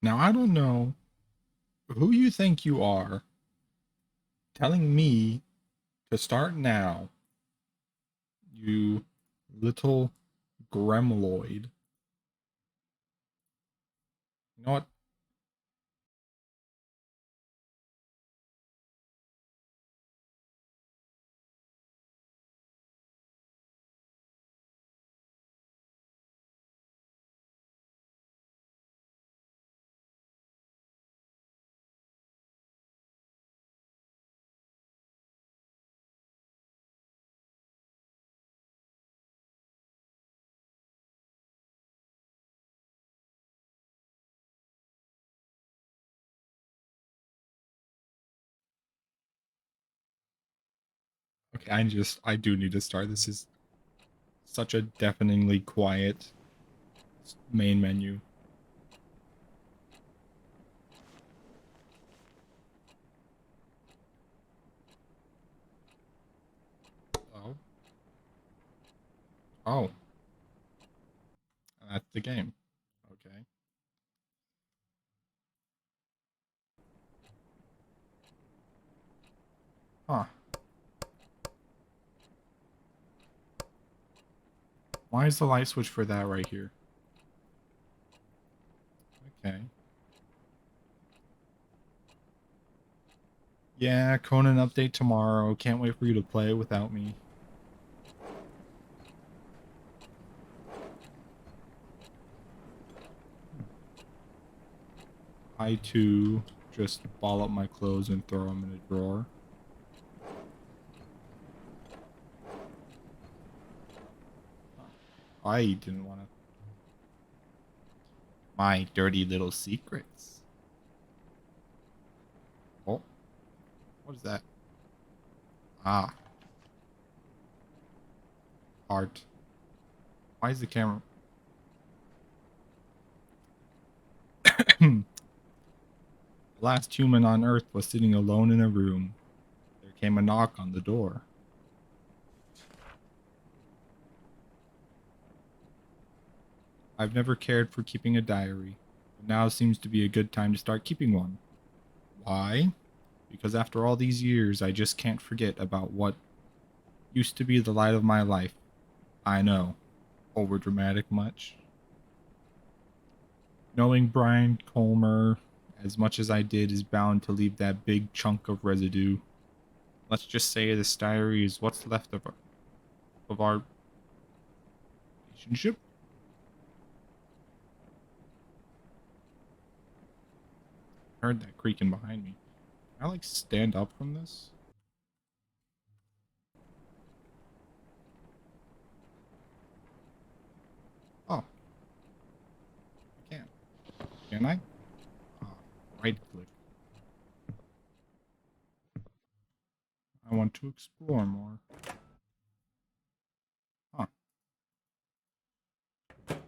Now, I don't know who you think you are telling me to start now, you little gremloid. You know what? Okay, I do need to start. This is such a deafeningly quiet main menu. Oh, oh, that's the game. Okay. Huh. Why is the light switch for that right here? Okay. Yeah, Conan update tomorrow. Can't wait for you to play without me. I too just ball up my clothes and throw them in a drawer. I didn't want to. My dirty little secrets. Oh, what is that? Ah, art. Why is the camera? The last human on Earth was sitting alone in a room. There came a knock on the door. I've never cared for keeping a diary, but now seems to be a good time to start keeping one. Why? Because after all these years, I just can't forget about what used to be the light of my life. I know. Over dramatic much. Knowing Brian Colmer as much as I did is bound to leave that big chunk of residue. Let's just say this diary is what's left of our relationship. I heard that creaking behind me. Can I like stand up from this? Oh, I can. Can I? Ah, right click. I want to explore more. Huh.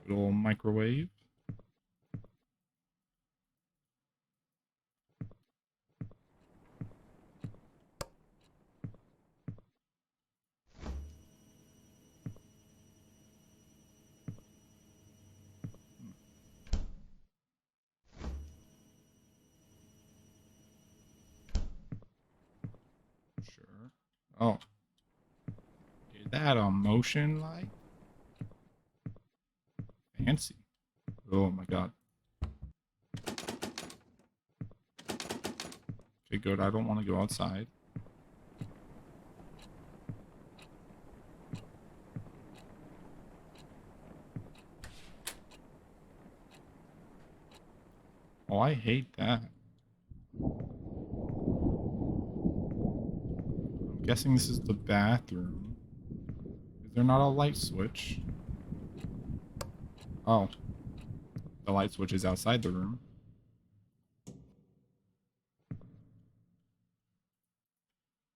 Little microwave. Hmm, sure. Oh, is that a motion light? Fancy. Oh my god. Okay, good. I don't want to go outside. Oh, I hate that. I'm guessing this is the bathroom. Is there not a light switch? Oh, the light switch is outside the room.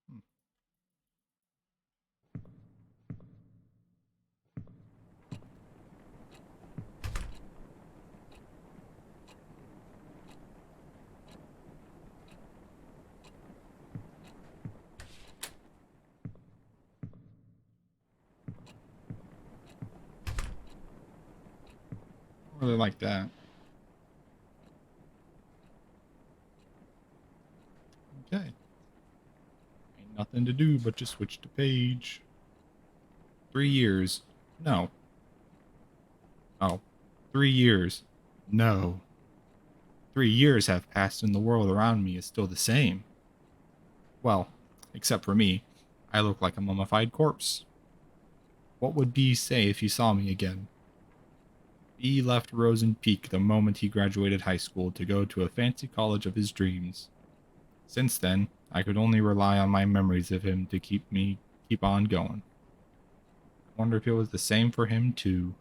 Hmm. I don't really like that. nothing to do but just switch the page. 3 years. No. Oh, 3 years. No. 3 years have passed and the world around me is still the same. Well, except for me. I look like a mummified corpse. What would B say if he saw me again? B left Rosen Peak the moment he graduated high school to go to a fancy college of his dreams. Since then, I could only rely on my memories of him to keep on going. I wonder if it was the same for him too.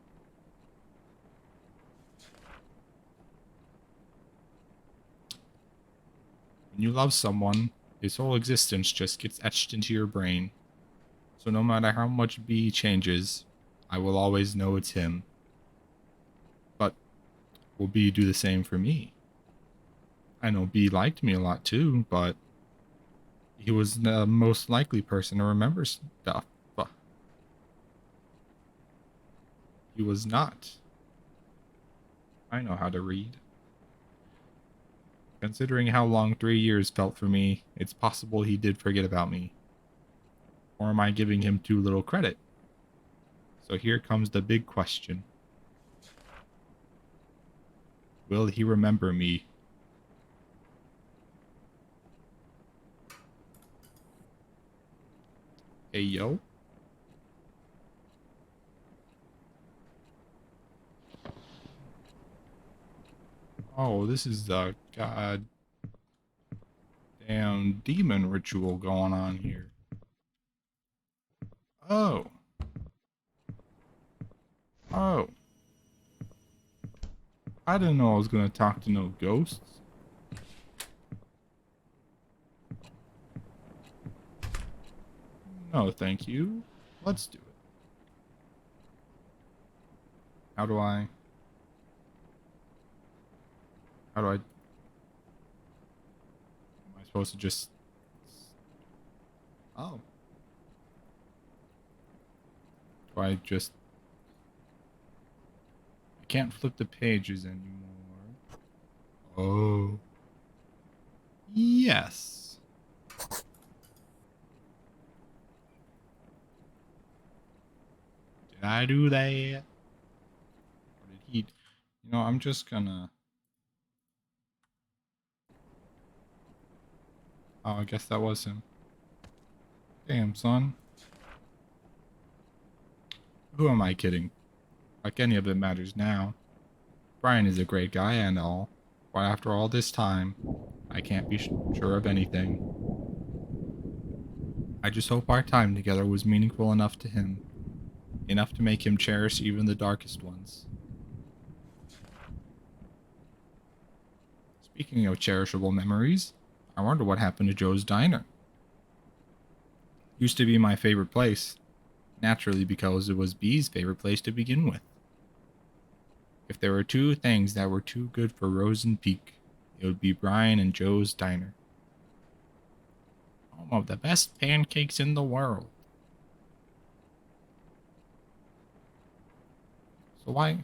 When you love someone, his whole existence just gets etched into your brain. So no matter how much B changes, I will always know it's him. But will B do the same for me? I know B liked me a lot too, but he was the most likely person to remember stuff. But he was not. I know how to read. Considering how long 3 years felt for me, it's possible he did forget about me. Or am I giving him too little credit? So here comes the big question. Will he remember me? Hey, yo. Oh, this is the goddamn demon ritual going on here. Oh. Oh. I didn't know I was gonna talk to no ghosts. No, thank you. Let's do it. How do I... How do I... Am I supposed to just... Oh. Do I just... I can't flip the pages anymore. Oh. Yes. Did I do that? Or did he... You know, I'm just gonna... Oh, I guess that was him. Damn, son. Who am I kidding? Like any of it matters now. Brian is a great guy and all, but after all this time, I can't be sure of anything. I just hope our time together was meaningful enough to him, enough to make him cherish even the darkest ones. Speaking of cherishable memories, I wonder what happened to Joe's Diner. Used to be my favorite place, naturally because it was B's favorite place to begin with. If there were two things that were too good for Rosen Peak, it would be Brian and Joe's Diner. Home of the best pancakes in the world. So why...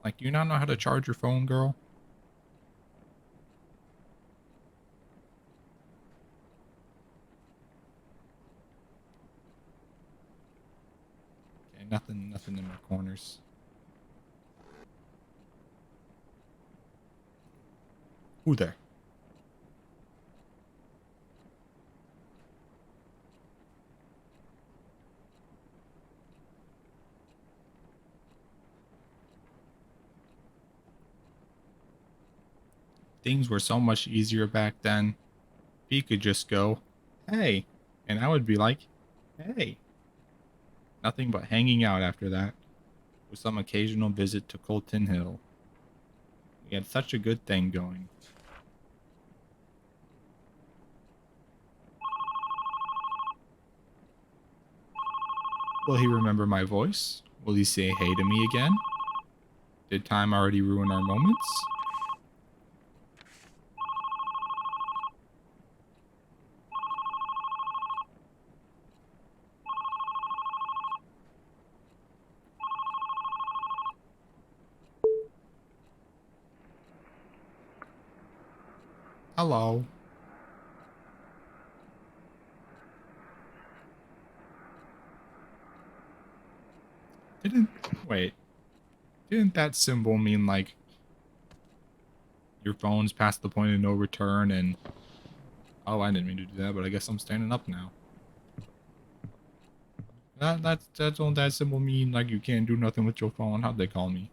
Like, do you not know how to charge your phone, girl? Okay, nothing in my corners. Who there? Things were so much easier back then. He could just go, hey, and I would be like, hey. Nothing but hanging out after that, with some occasional visit to Colton Hill. We had such a good thing going. Will he remember my voice? Will he say hey to me again? Did time already ruin our moments? Hello. Didn't wait. Didn't that symbol mean like your phone's past the point of no return and oh, I didn't mean to do that, but I guess I'm standing up now. That's don't that symbol mean like you can't do nothing with your phone? How'd they call me?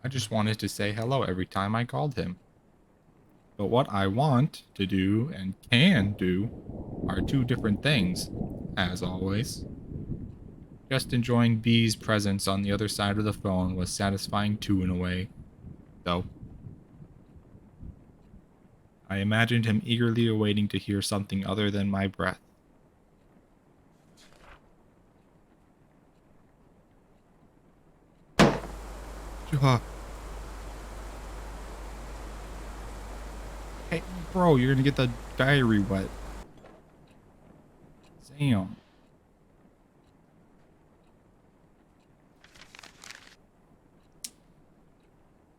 I just wanted to say hello every time I called him. But what I want to do and can do are two different things, as always. Just enjoying B's presence on the other side of the phone was satisfying too in a way, though. I imagined him eagerly awaiting to hear something other than my breath. Hey, bro, you're gonna get the diary wet. Damn.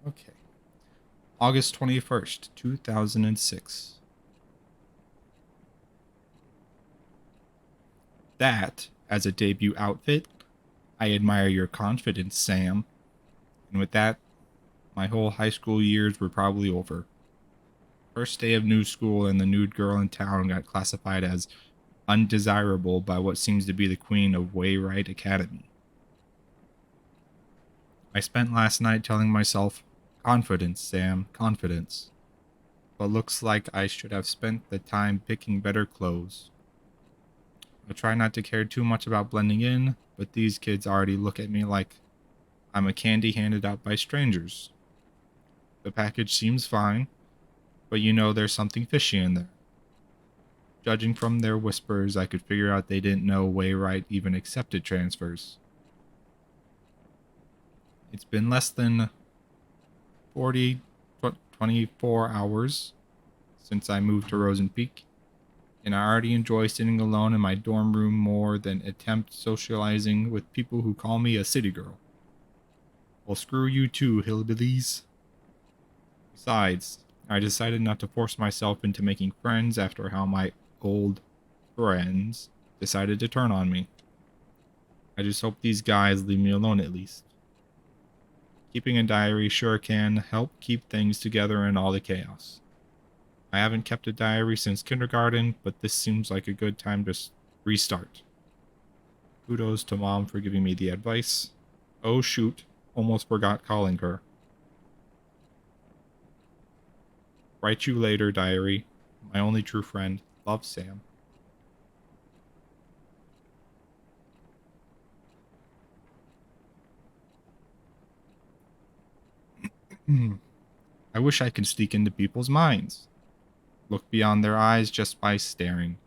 Okay. August 21st, 2006. That, as a debut outfit, I admire your confidence, Sam. And with that, my whole high school years were probably over. First day of new school, and the nude girl in town got classified as undesirable by what seems to be the queen of Wayrite Academy. I spent last night telling myself, confidence, Sam, confidence. But looks like I should have spent the time picking better clothes. I try not to care too much about blending in, but these kids already look at me like I'm a candy handed out by strangers. The package seems fine, but you know there's something fishy in there. Judging from their whispers, I could figure out they didn't know Wayrite even accepted transfers. It's been less than 24 hours since I moved to Rosen Peak, and I already enjoy sitting alone in my dorm room more than attempt socializing with people who call me a city girl. Well, screw you too, hillbillies. Besides, I decided not to force myself into making friends after how my old friends decided to turn on me. I just hope these guys leave me alone at least. Keeping a diary sure can help keep things together in all the chaos. I haven't kept a diary since kindergarten, but this seems like a good time to restart. Kudos to Mom for giving me the advice. Oh shoot, almost forgot calling her. Write you later, diary. My only true friend. Love, Sam. I wish I could sneak into people's minds. Look beyond their eyes just by staring.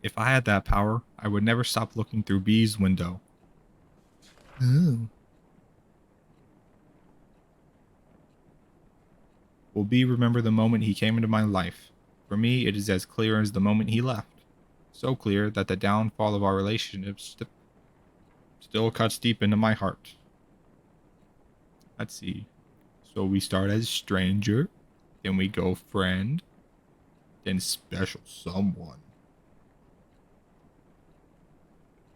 If I had that power, I would never stop looking through B's window. Ooh. Will B remember the moment he came into my life? For me, it is as clear as the moment he left. So clear that the downfall of our relationship still cuts deep into my heart. Let's see. So we start as stranger, then we go friend, then special someone.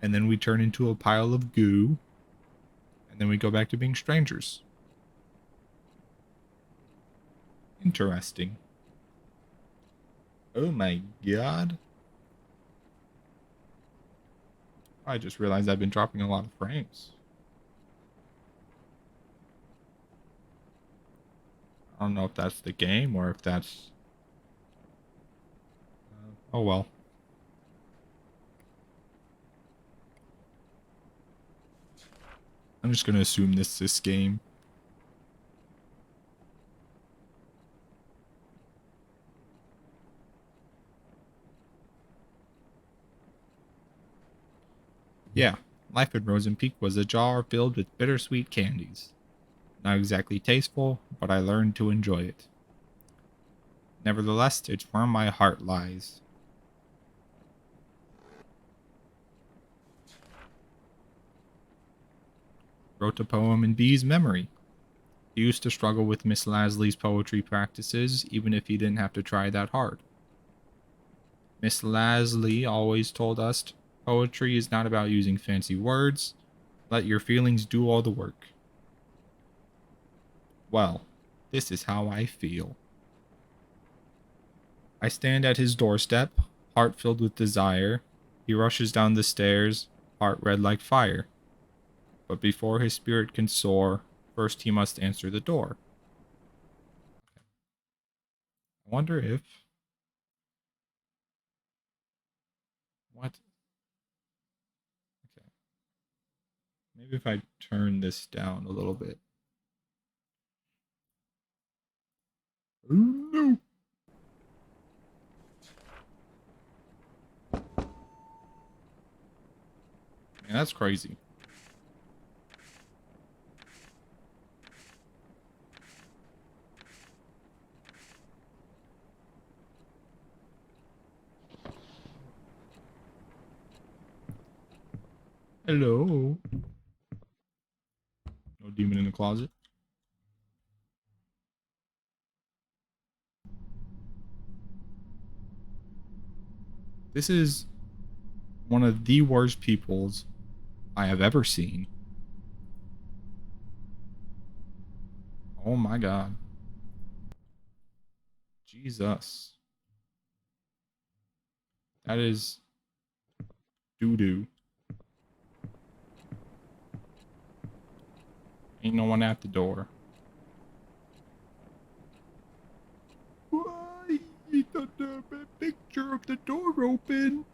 And then we turn into a pile of goo, and then we go back to being strangers. Interesting. Oh my god. I just realized I've been dropping a lot of frames. I don't know if that's the game or if that's... oh well. I'm just gonna assume this game. Yeah, life in Rosen Peak was a jar filled with bittersweet candies. Not exactly tasteful, but I learned to enjoy it. Nevertheless, it's where my heart lies. Wrote a poem in B's memory. He used to struggle with Miss Lasley's poetry practices, even if he didn't have to try that hard. Miss Lasley always told us poetry is not about using fancy words. Let your feelings do all the work. Well, this is how I feel. I stand at his doorstep, heart filled with desire. He rushes down the stairs, heart red like fire. But before his spirit can soar, first he must answer the door. I wonder if... What? Okay. Maybe if I turn this down a little bit. Oh, no. Man, that's crazy. Hello. No demon in the closet. This is one of the worst peoples I have ever seen. Oh my god. Jesus. That is doo-doo. Ain't no one at the door. Why is the picture of the door open?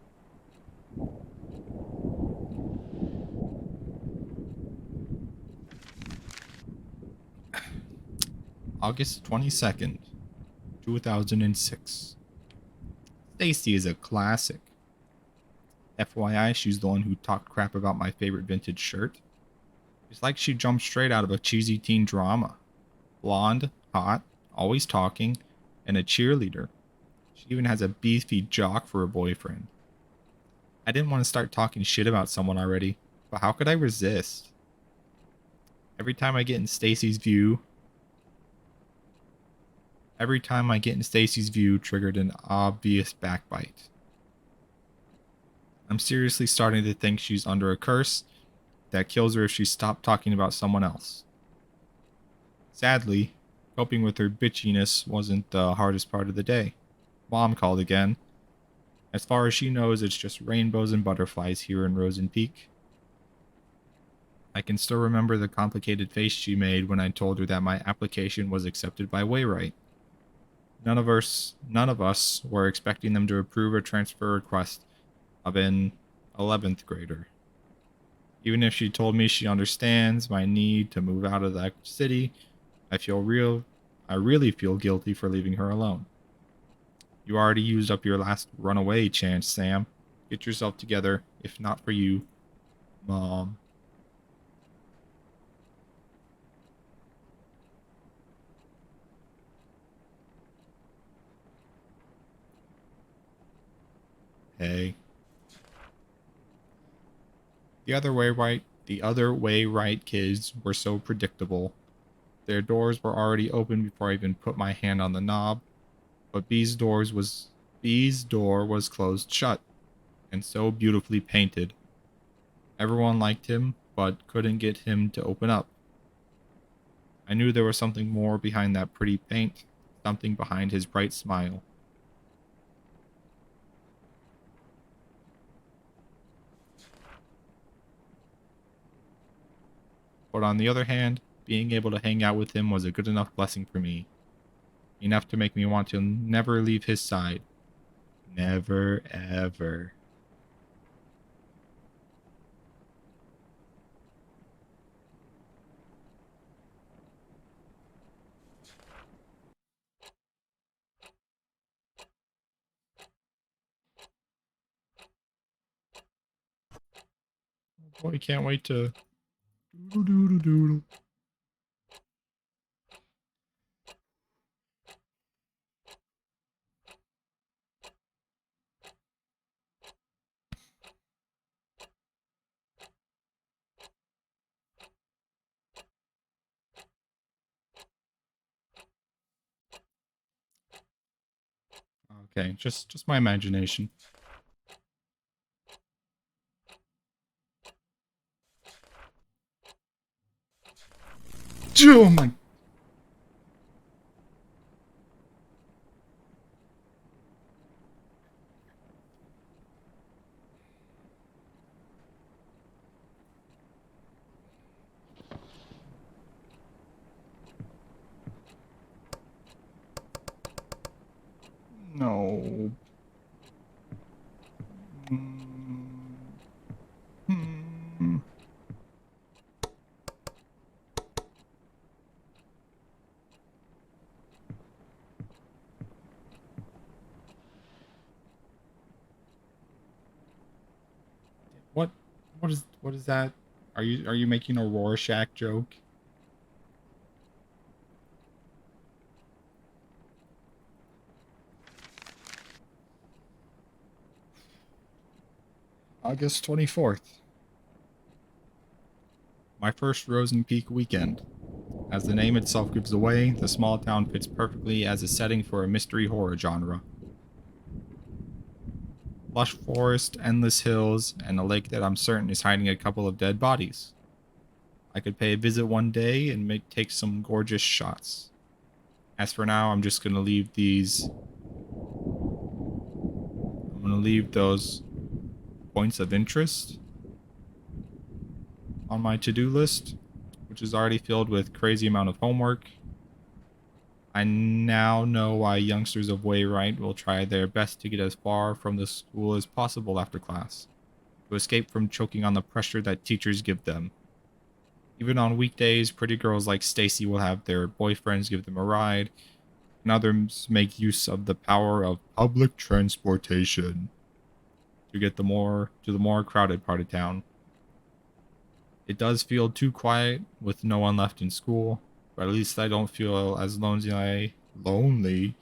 August 22nd, 2006. Stacy is a classic. FYI, she's the one who talked crap about my favorite vintage shirt. It's like she jumped straight out of a cheesy teen drama. Blonde, hot, always talking, and a cheerleader. She even has a beefy jock for a boyfriend. I didn't want to start talking shit about someone already, but how could I resist? Every time I get in Stacy's view, triggered an obvious backbite. I'm seriously starting to think she's under a curse that kills her if she stopped talking about someone else. Sadly, coping with her bitchiness wasn't the hardest part of the day. Mom called again. As far as she knows, it's just rainbows and butterflies here in Rosen Peak. I can still remember the complicated face she made when I told her that my application was accepted by Wayrite. None of us were expecting them to approve a transfer request of an 11th grader. Even if she told me she understands my need to move out of that city, I really feel guilty for leaving her alone. You already used up your last runaway chance, Sam. Get yourself together, if not for you, Mom. Hey. The other way right kids were so predictable. Their doors were already open before I even put my hand on the knob, but B's door was closed shut and so beautifully painted. Everyone liked him, but couldn't get him to open up. I knew there was something more behind that pretty paint, something behind his bright smile. But on the other hand, being able to hang out with him was a good enough blessing for me. Enough to make me want to never leave his side. Never, ever. Boy, can't wait to... Doodle, doodle, doodle. Okay, just my imagination. Oh my. No. Mm, hmm. What what is that? Are you making a Rorschach joke? August 24th. My first Rosen Peak weekend. As the name itself gives away, the small town fits perfectly as a setting for a mystery horror genre. Lush forest, endless hills, and a lake that I'm certain is hiding a couple of dead bodies. I could pay a visit one day and take some gorgeous shots. As for now, I'm gonna leave those points of interest on my to-do list, which is already filled with crazy amount of homework. I now know why youngsters of Wayrite will try their best to get as far from the school as possible after class, to escape from choking on the pressure that teachers give them. Even on weekdays, pretty girls like Stacy will have their boyfriends give them a ride, and others make use of the power of public transportation to get to the more crowded part of town. It does feel too quiet with no one left in school, but at least I don't feel as lonely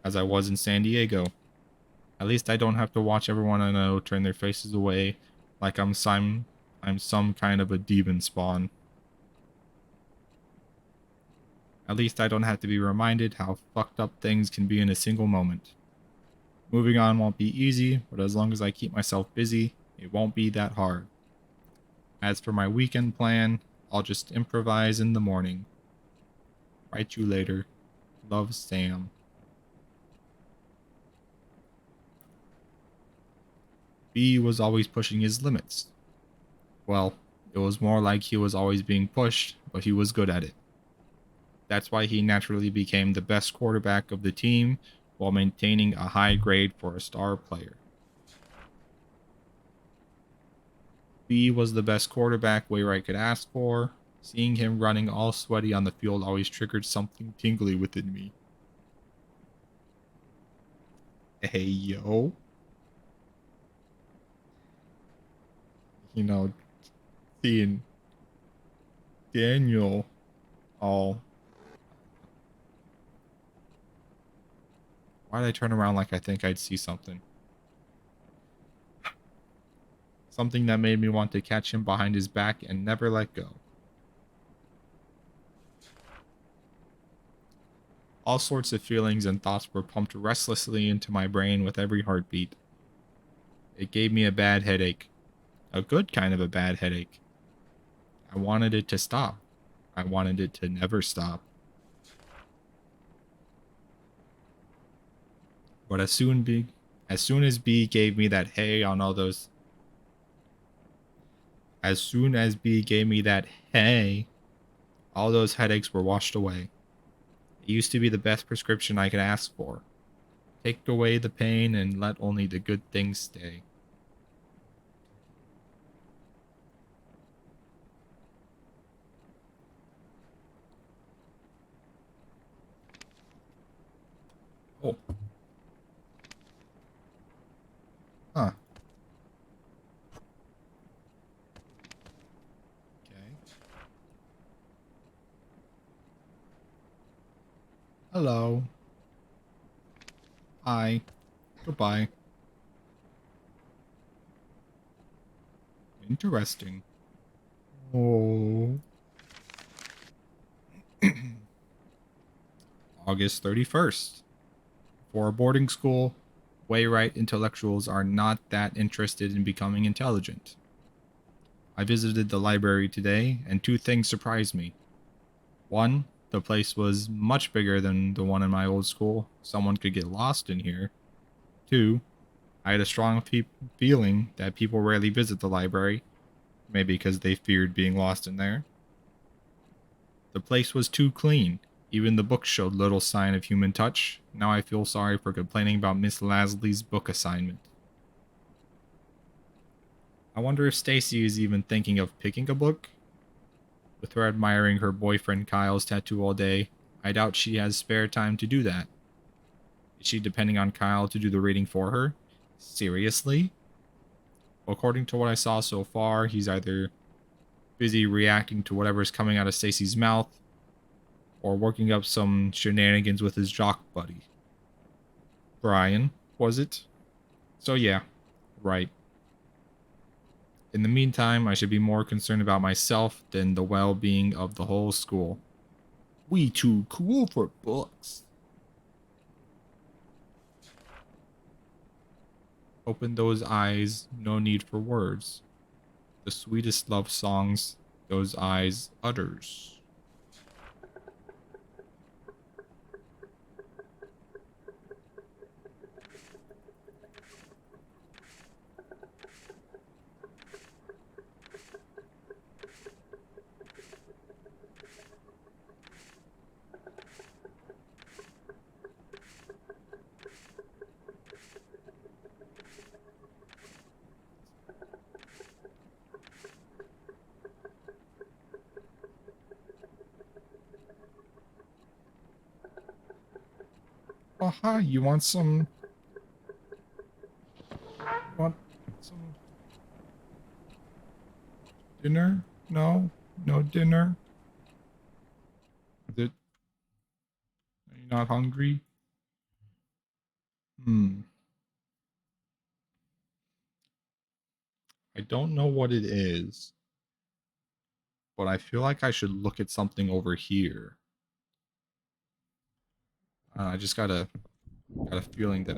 as I was in San Diego. At least I don't have to watch everyone I know turn their faces away like I'm some kind of a demon spawn. At least I don't have to be reminded how fucked up things can be in a single moment. Moving on won't be easy, but as long as I keep myself busy, it won't be that hard. As for my weekend plan, I'll just improvise in the morning. Write you later. Love, Sam. B was always pushing his limits. Well, it was more like he was always being pushed, but he was good at it. That's why he naturally became the best quarterback of the team while maintaining a high grade for a star player. B was the best quarterback Wayrite could ask for. Seeing him running all sweaty on the field always triggered something tingly within me. Hey, yo. You know, seeing Daniel all. Why'd I turn around like I think I'd see something? Something that made me want to catch him behind his back and never let go. All sorts of feelings and thoughts were pumped restlessly into my brain with every heartbeat. It gave me a bad headache. A good kind of a bad headache. I wanted it to stop. I wanted it to never stop. But as soon as B gave me that hey on all those as soon as B gave me that hey, all those headaches were washed away. It used to be the best prescription I could ask for. Take away the pain and let only the good things stay. Oh. Huh. Okay. Hello. Hi. Goodbye. Interesting. Oh. August 31st. For a boarding school, Wayrite intellectuals are not that interested in becoming intelligent. I visited the library today, and two things surprised me. One, the place was much bigger than the one in my old school. Someone could get lost in here. Two, I had a strong feeling that people rarely visit the library, maybe because they feared being lost in there. The place was too clean. Even the books showed little sign of human touch. Now I feel sorry for complaining about Miss Lasley's book assignment. I wonder if Stacy is even thinking of picking a book. With her admiring her boyfriend Kyle's tattoo all day, I doubt she has spare time to do that. Is she depending on Kyle to do the reading for her? Seriously? According to what I saw so far, he's either busy reacting to whatever's coming out of Stacy's mouth, or working up some shenanigans with his jock buddy. Brian, was it? So yeah, right. In the meantime, I should be more concerned about myself than the well-being of the whole school. We too cool for books. Open those eyes, no need for words. The sweetest love songs those eyes utters. Oh, hi, you want some... Want some dinner? No? No dinner? Is it... Are you not hungry? I don't know what it is, but I feel like I should look at something over here. I just got a feeling that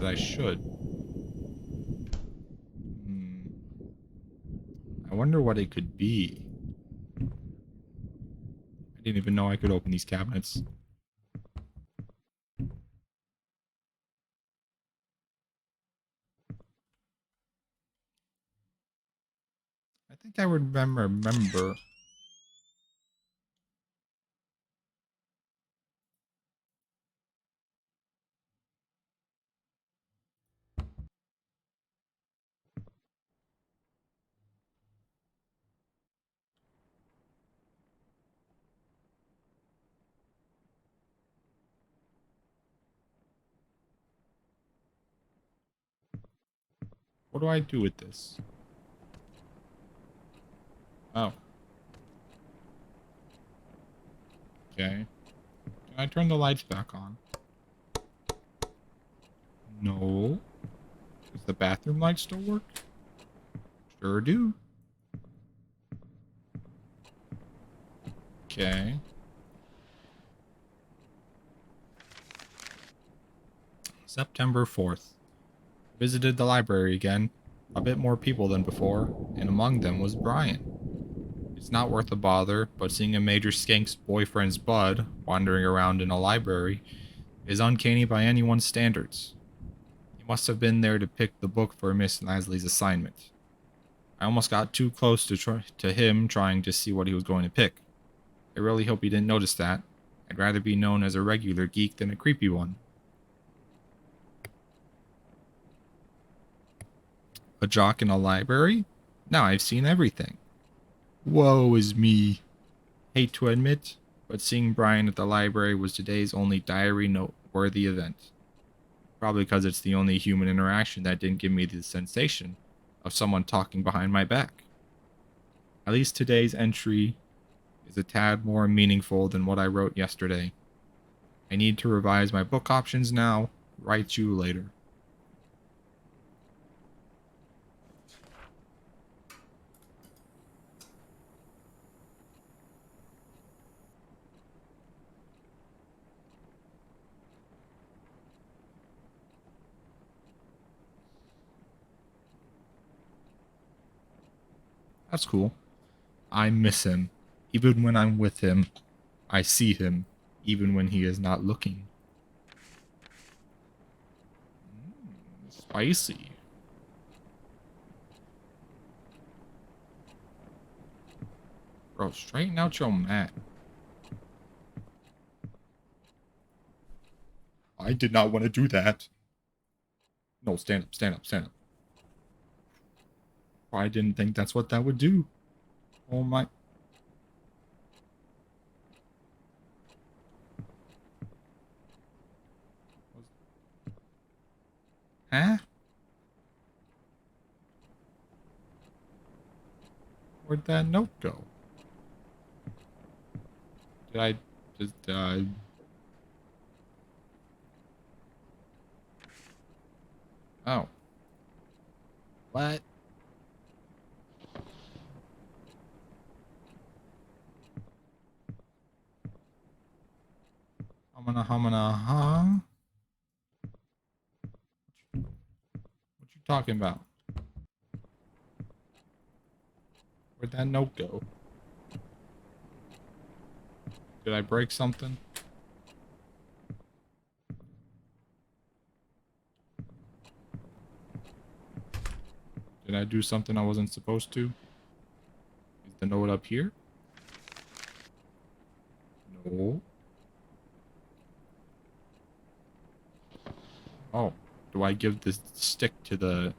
I should. Hmm. I wonder what it could be. I didn't even know I could open these cabinets. I think I would remember. What do I do with this? Oh, okay. Can I turn the lights back on? No. Does the bathroom light still work? Sure do. Okay. September 4th. Visited the library again. A bit more people than before, and among them was Brian. It's not worth a bother, but seeing a major skank's boyfriend's bud wandering around in a library is uncanny by anyone's standards. He must have been there to pick the book for Miss Lasley's assignment. I almost got too close to him trying to see what he was going to pick. I really hope he didn't notice that. I'd rather be known as a regular geek than a creepy one. A jock in a library? Now I've seen everything. Woe is me. Hate to admit, but seeing Brian at the library was today's only diary noteworthy event. Probably because it's the only human interaction that didn't give me the sensation of someone talking behind my back. At least today's entry is a tad more meaningful than what I wrote yesterday. I need to revise my book options now. Write you later. That's cool. I miss him. Even when I'm with him, I see him, even when he is not looking. Spicy. Bro, straighten out your mat. I did not want to do that. No, stand up, stand up, stand up. I didn't think that's what that would do. Oh my. Huh? Where'd that note go? Did I just, oh. What? Humana, huh? What you talking about? Where'd that note go? Did I break something? Did I do something I wasn't supposed to? Is the note up here? No. Oh. Do I give this stick to the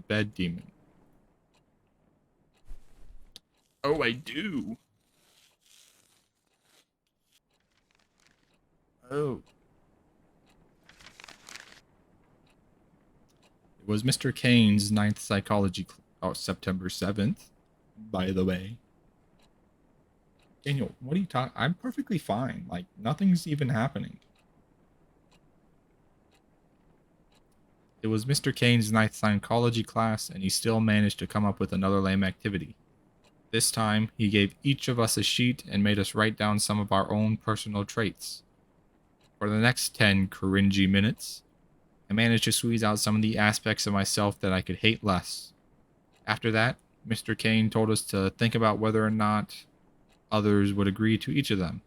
bed demon? Oh, I do. Oh. It was Mr. Kane's ninth psychology September 7th, by the way. Daniel, what are you talking? I'm perfectly fine. Like, nothing's even happening. It was Mr. Kane's ninth psychology class, and he still managed to come up with another lame activity. This time, he gave each of us a sheet and made us write down some of our own personal traits. For the next 10 cringy minutes, I managed to squeeze out some of the aspects of myself that I could hate less. After that, Mr. Kane told us to think about whether or not others would agree to each of them.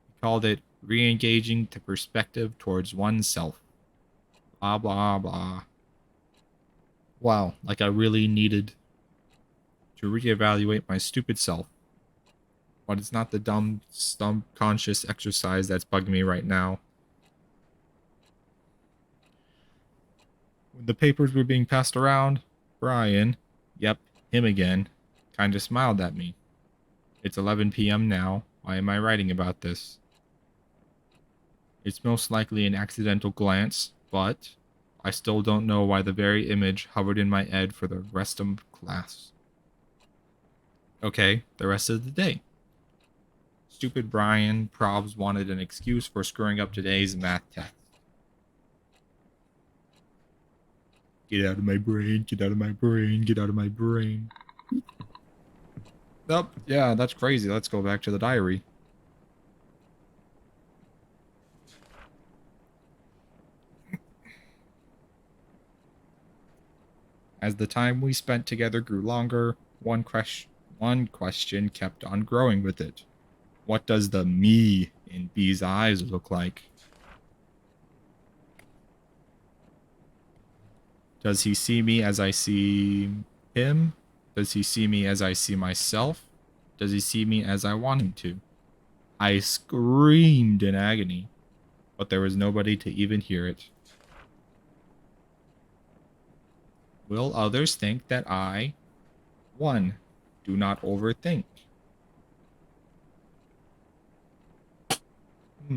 He called it re-engaging the perspective towards oneself. Blah, blah, blah. Wow, like I really needed to reevaluate my stupid self. But it's not the dumb, subconscious exercise that's bugging me right now. When the papers were being passed around, Brian, yep, him again, kind of smiled at me. It's 11 p.m. now. Why am I writing about this? It's most likely an accidental glance, but I still don't know why the very image hovered in my head for the rest of class. Okay, the rest of the day. Stupid Brian probs wanted an excuse for screwing up today's math test. Get out of my brain, get out of my brain, get out of my brain. Nope, yeah, that's crazy. Let's go back to the diary. As the time we spent together grew longer, one question kept on growing with it. What does the me in B's eyes look like? Does he see me as I see him? Does he see me as I see myself? Does he see me as I want him to? I screamed in agony, but there was nobody to even hear it. Will others think that I, 1, do not overthink? Do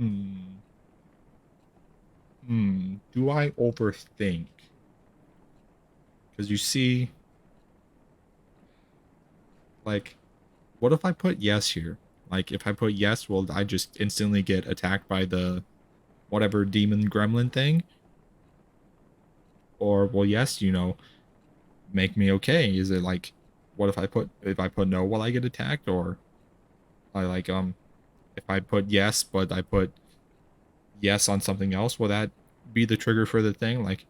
I overthink? Because you see, like, what if I put yes here? Like, if I put yes, will I just instantly get attacked by the whatever demon gremlin thing? Or will yes, make me okay? Is it like, what if I put no, will I get attacked? Or I like, if I put yes, but I put yes on something else, will that be the trigger for the thing? Like,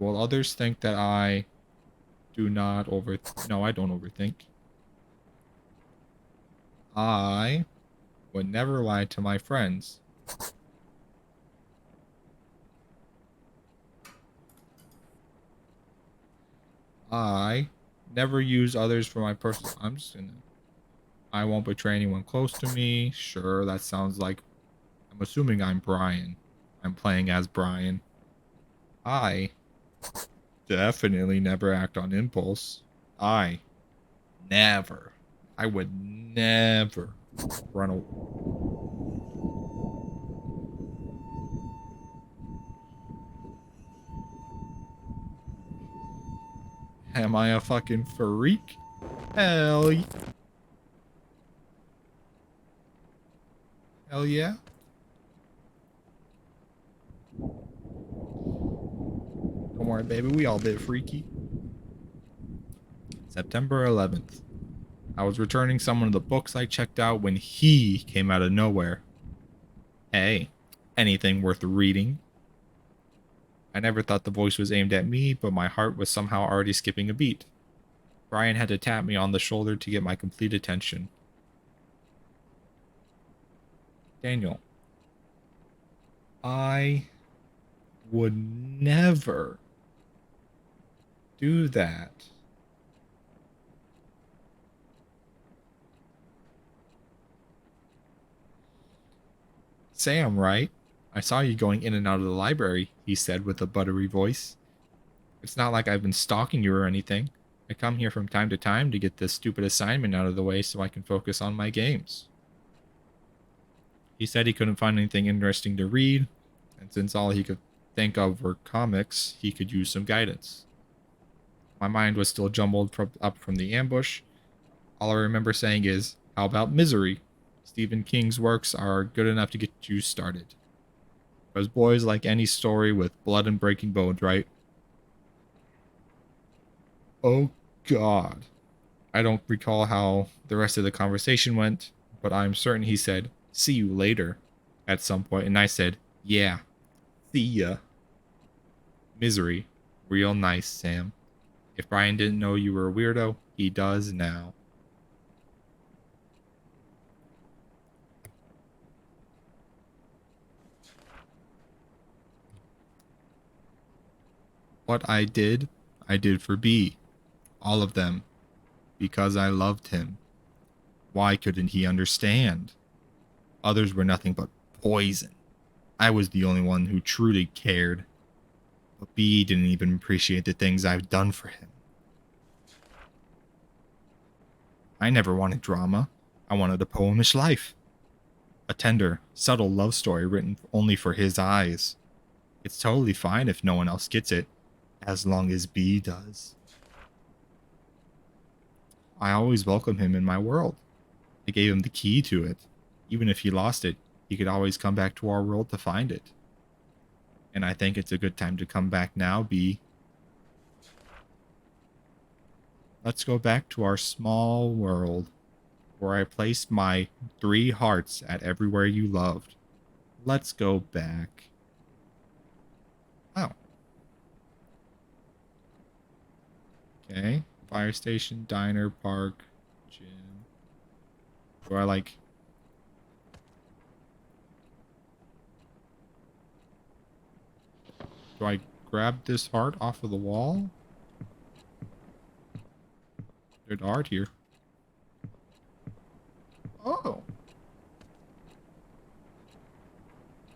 Will others think that I do not over... No, I don't overthink. I would never lie to my friends. I never use others for my personal... I'm just gonna... I won't betray anyone close to me. Sure, that sounds like... I'm assuming I'm Brian. I'm playing as Brian. I definitely never act on impulse. I never. I would never run away. Am I a fucking freak? Hell, hell yeah. Don't worry, baby. We all bit freaky. September 11th. I was returning some of the books I checked out when he came out of nowhere. Hey, anything worth reading? I never thought the voice was aimed at me, but my heart was somehow already skipping a beat. Brian had to tap me on the shoulder to get my complete attention. Daniel, I would never do that. Sam, right? I saw you going in and out of the library, he said with a buttery voice. It's not like I've been stalking you or anything. I come here from time to time to get this stupid assignment out of the way so I can focus on my games. He said he couldn't find anything interesting to read, and since all he could think of were comics, he could use some guidance. My mind was still jumbled up from the ambush. All I remember saying is, how about Misery? Stephen King's works are good enough to get you started. Because boys like any story with blood and breaking bones, right? Oh God. I don't recall how the rest of the conversation went, but I'm certain he said, see you later, at some point, and I said, yeah, see ya. Misery. Real nice, Sam. If Brian didn't know you were a weirdo, he does now. What I did for B. All of them. Because I loved him. Why couldn't he understand? Others were nothing but poison. I was the only one who truly cared. But B didn't even appreciate the things I've done for him. I never wanted drama. I wanted a poemish life. A tender, subtle love story written only for his eyes. It's totally fine if no one else gets it, as long as B does. I always welcome him in my world. I gave him the key to it. Even if he lost it, he could always come back to our world to find it. And I think it's a good time to come back now, B. Let's go back to our small world, where I placed my 3 hearts at everywhere you loved. Let's go back. Oh. Okay. Fire station, diner, park, gym. Do I like... Do I grab this heart off of the wall? There's art here. Oh.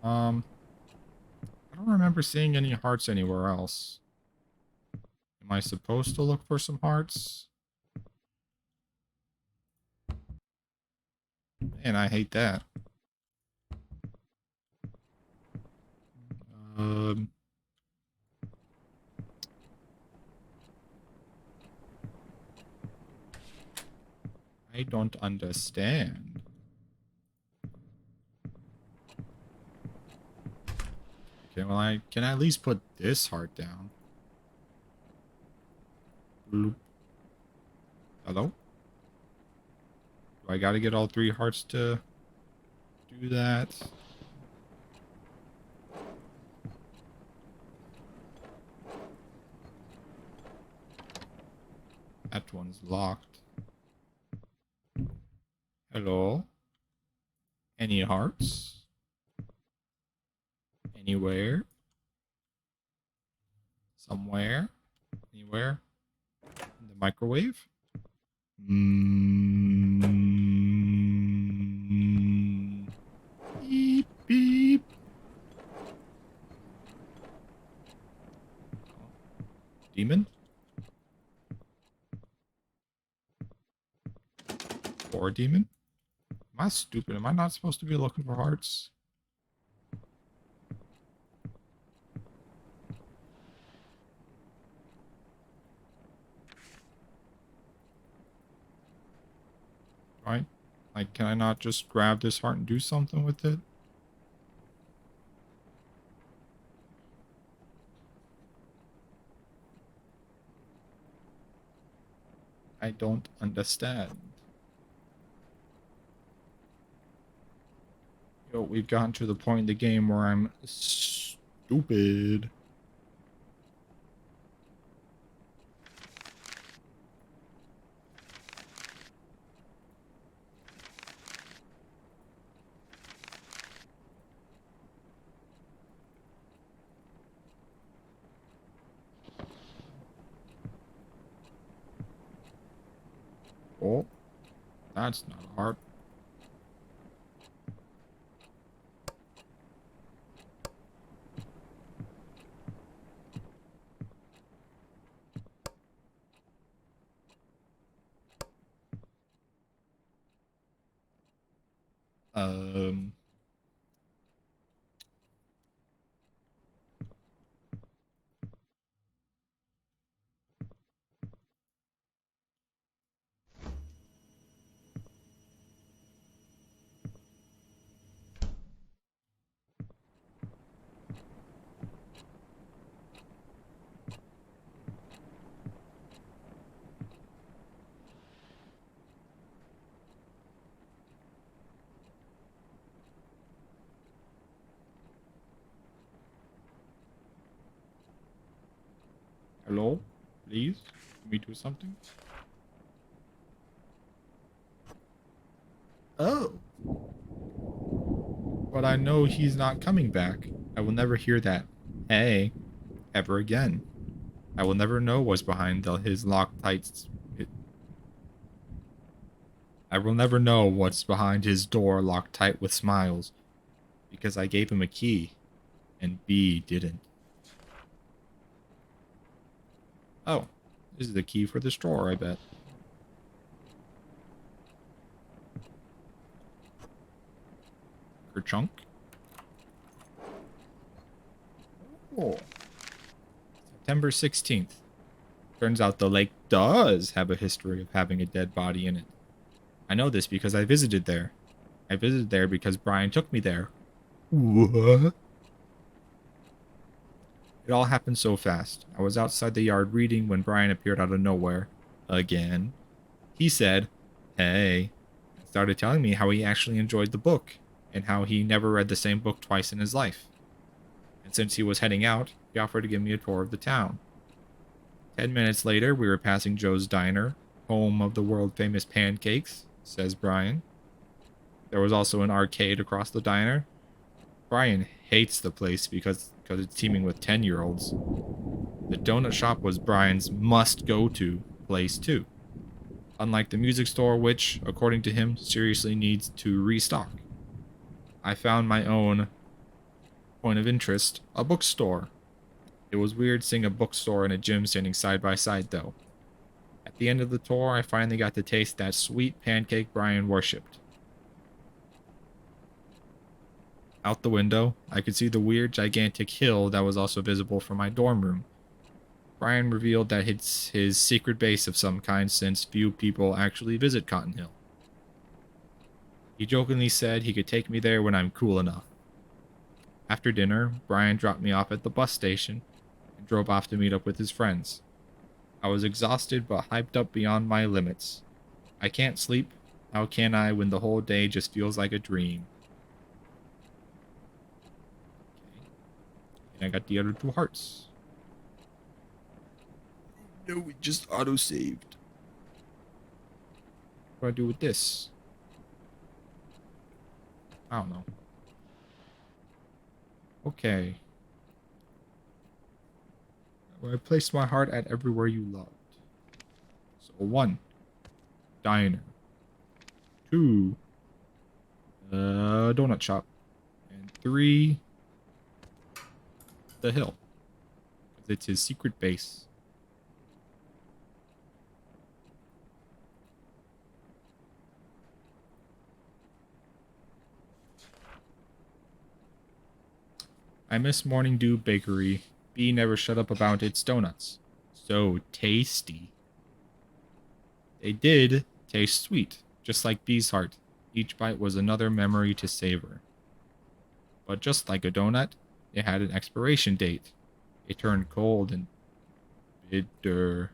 I don't remember seeing any hearts anywhere else. Am I supposed to look for some hearts? Man, I hate that. Um... I don't understand. Okay, well, I can at least put this heart down. Bloop. Hello? Do I gotta get all 3 hearts to do that? That one's locked. Hello? Any hearts? Anywhere? Somewhere? Anywhere? In the microwave? Beep, beep. Demon? Or demon? Am I stupid? Am I not supposed to be looking for hearts? Right? Like, can I not just grab this heart and do something with it? I don't understand. Yo, we've gotten to the point in the game where I'm stupid. Oh, that's not a heart. Um, hello? Please? Can we do something? Oh. But I know he's not coming back. I will never hear that hey ever again. I will never know what's behind his Loctite's. I will never know what's behind his door locked tight with smiles, because I gave him a key, and B didn't. Oh, this is the key for this drawer, I bet. Kerchunk. Oh. September 16th. Turns out the lake does have a history of having a dead body in it. I know this because I visited there. I visited there because Brian took me there. What? It all happened so fast. I was outside the yard reading when Brian appeared out of nowhere. Again. He said, hey, and started telling me how he actually enjoyed the book, and how he never read the same book twice in his life. And since he was heading out, he offered to give me a tour of the town. 10 minutes later, we were passing Joe's Diner, home of the world-famous pancakes, says Brian. There was also an arcade across the diner. Brian hates the place because it's teeming with 10-year-olds. The donut shop was Brian's must-go-to place, too. Unlike the music store, which, according to him, seriously needs to restock. I found my own point of interest, a bookstore. It was weird seeing a bookstore and a gym standing side by side, though. At the end of the tour, I finally got to taste that sweet pancake Brian worshipped. Out the window, I could see the weird, gigantic hill that was also visible from my dorm room. Brian revealed that it's his secret base of some kind, since few people actually visit Cotton Hill. He jokingly said he could take me there when I'm cool enough. After dinner, Brian dropped me off at the bus station and drove off to meet up with his friends. I was exhausted but hyped up beyond my limits. I can't sleep. How can I when the whole day just feels like a dream? Okay. And I got the other 2 hearts. No, we just auto-saved. What do I do with this? I don't know. Okay. Where I placed my heart at everywhere you loved. So 1, diner. 2, donut shop. And 3, the hill. Because it's his secret base. I miss Morning Dew Bakery. B never shut up about its donuts. So tasty. They did taste sweet, just like B's heart. Each bite was another memory to savor. But just like a donut, it had an expiration date. It turned cold and bitter.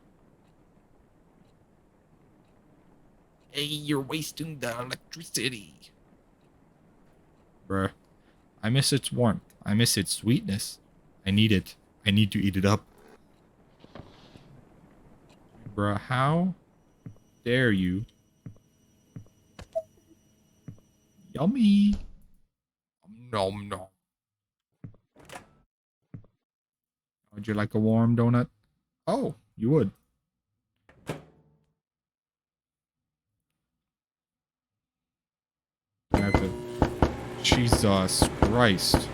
Hey, you're wasting the electricity. Bruh. I miss its warmth. I miss its sweetness. I need it. I need to eat it up. Bruh, how dare you? Yummy. Nom nom. Would you like a warm donut? Oh, you would. I have to. Jesus Christ.